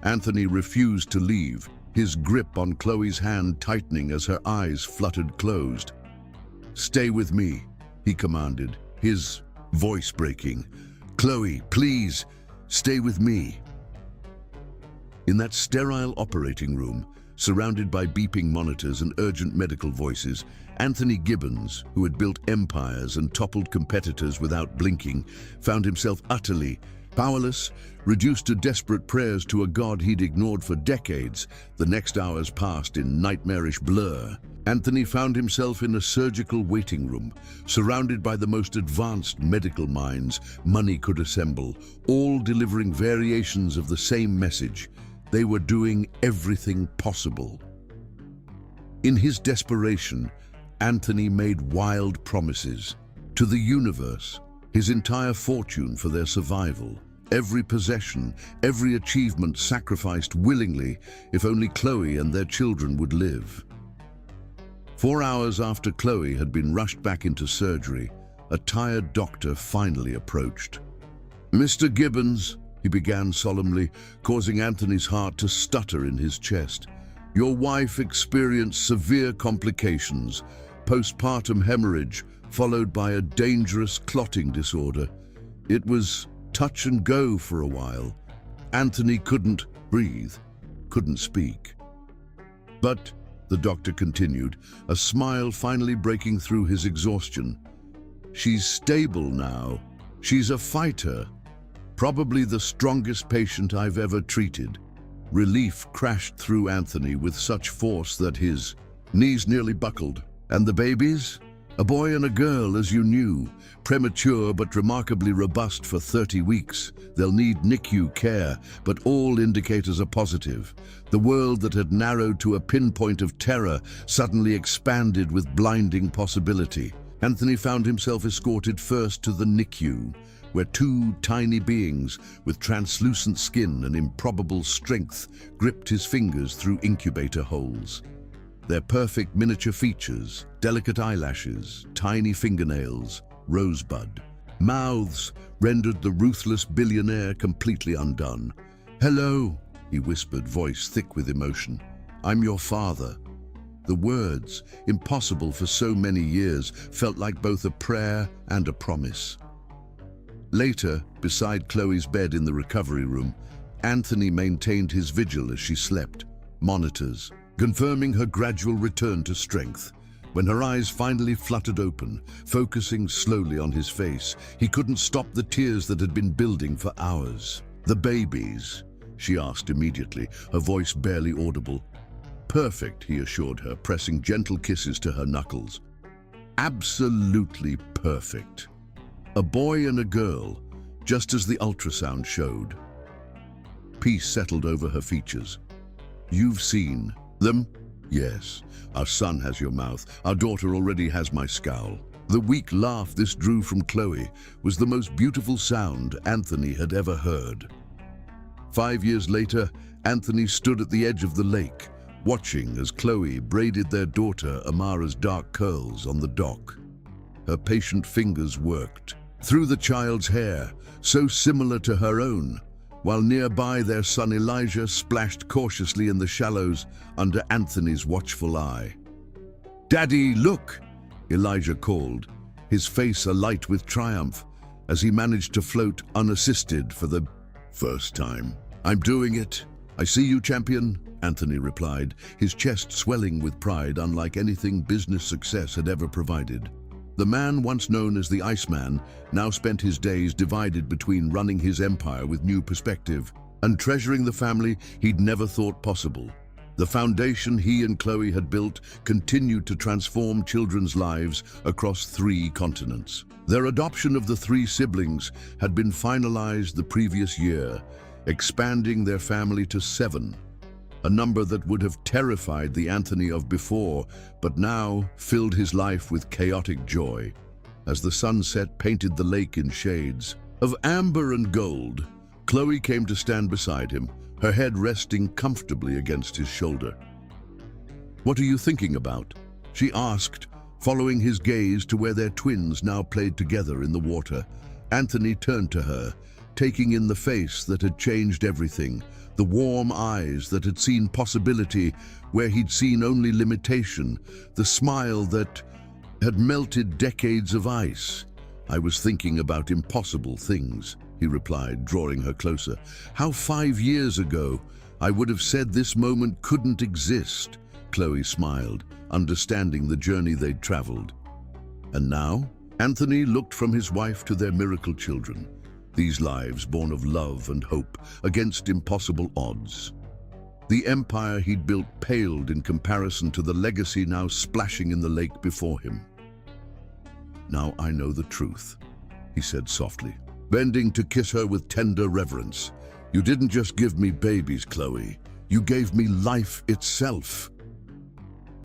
Anthony refused to leave, his grip on Chloe's hand tightening as her eyes fluttered closed. "Stay with me," he commanded, his voice breaking. "Chloe, please, stay with me." In that sterile operating room, surrounded by beeping monitors and urgent medical voices, Anthony Gibbons, who had built empires and toppled competitors without blinking, found himself utterly powerless, reduced to desperate prayers to a god he'd ignored for decades. The next hours passed in nightmarish blur. Anthony found himself in a surgical waiting room, surrounded by the most advanced medical minds money could assemble, all delivering variations of the same message. They were doing everything possible. In his desperation, Anthony made wild promises to the universe, his entire fortune for their survival, every possession, every achievement sacrificed willingly if only Chloe and their children would live. 4 hours after Chloe had been rushed back into surgery, a tired doctor finally approached. "Mr. Gibbons," he began solemnly, causing Anthony's heart to stutter in his chest, "your wife experienced severe complications, postpartum hemorrhage, followed by a dangerous clotting disorder. It was touch and go for a while. Anthony couldn't breathe, couldn't speak. But," the doctor continued, a smile finally breaking through his exhaustion, "she's stable now. She's a fighter. Probably the strongest patient I've ever treated." Relief crashed through Anthony with such force that his knees nearly buckled. "And the babies? A boy and a girl, as you knew, premature but remarkably robust for 30 weeks. They'll need NICU care, but all indicators are positive." The world that had narrowed to a pinpoint of terror suddenly expanded with blinding possibility. Anthony found himself escorted first to the NICU, where 2 tiny beings with translucent skin and improbable strength gripped his fingers through incubator holes. Their perfect miniature features, delicate eyelashes, tiny fingernails, rosebud. Mouths rendered the ruthless billionaire completely undone. "Hello," he whispered, voice thick with emotion. "I'm your father." The words, impossible for so many years, felt like both a prayer and a promise. Later, beside Chloe's bed in the recovery room, Anthony maintained his vigil as she slept, monitors confirming her gradual return to strength. When her eyes finally fluttered open, focusing slowly on his face, he couldn't stop the tears that had been building for hours. "The babies?" she asked immediately, her voice barely audible. "Perfect," he assured her, pressing gentle kisses to her knuckles. "Absolutely perfect. A boy and a girl. just as the ultrasound showed. Peace settled over her features. You've seen them? Yes. Our son has your mouth. Our daughter already has my scowl. The weak laugh this drew from Chloe was the most beautiful sound Anthony had ever heard. 5 years later, Anthony stood at the edge of the lake, watching as Chloe braided their daughter Amara's dark curls on the dock. Her patient fingers worked through the child's hair, so similar to her own, while nearby their son Elijah splashed cautiously in the shallows under Anthony's watchful eye. "Daddy, look!" Elijah called, his face alight with triumph as he managed to float unassisted for the first time. "I'm doing it. I see you, champion," Anthony replied, his chest swelling with pride unlike anything business success had ever provided. The man once known as the Iceman now spent his days divided between running his empire with new perspective and treasuring the family he'd never thought possible. The foundation he and Chloe had built continued to transform children's lives across 3 continents. Their adoption of the 3 siblings had been finalized the previous year, expanding their family to 7, a number that would have terrified the Anthony of before, but now filled his life with chaotic joy. As the sunset painted the lake in shades of amber and gold, Chloe came to stand beside him, her head resting comfortably against his shoulder. "What are you thinking about?" she asked, following his gaze to where their twins now played together in the water. Anthony turned to her, taking in the face that had changed everything, the warm eyes that had seen possibility where he'd seen only limitation, the smile that had melted decades of ice. "I was thinking about impossible things," he replied, drawing her closer. "How 5 years ago I would have said this moment couldn't exist." Chloe smiled, understanding the journey they'd traveled. And now, Anthony looked from his wife to their miracle children, these lives born of love and hope against impossible odds. The empire he'd built paled in comparison to the legacy now splashing in the lake before him. "Now I know the truth," he said softly, bending to kiss her with tender reverence. "You didn't just give me babies, Chloe. You gave me life itself."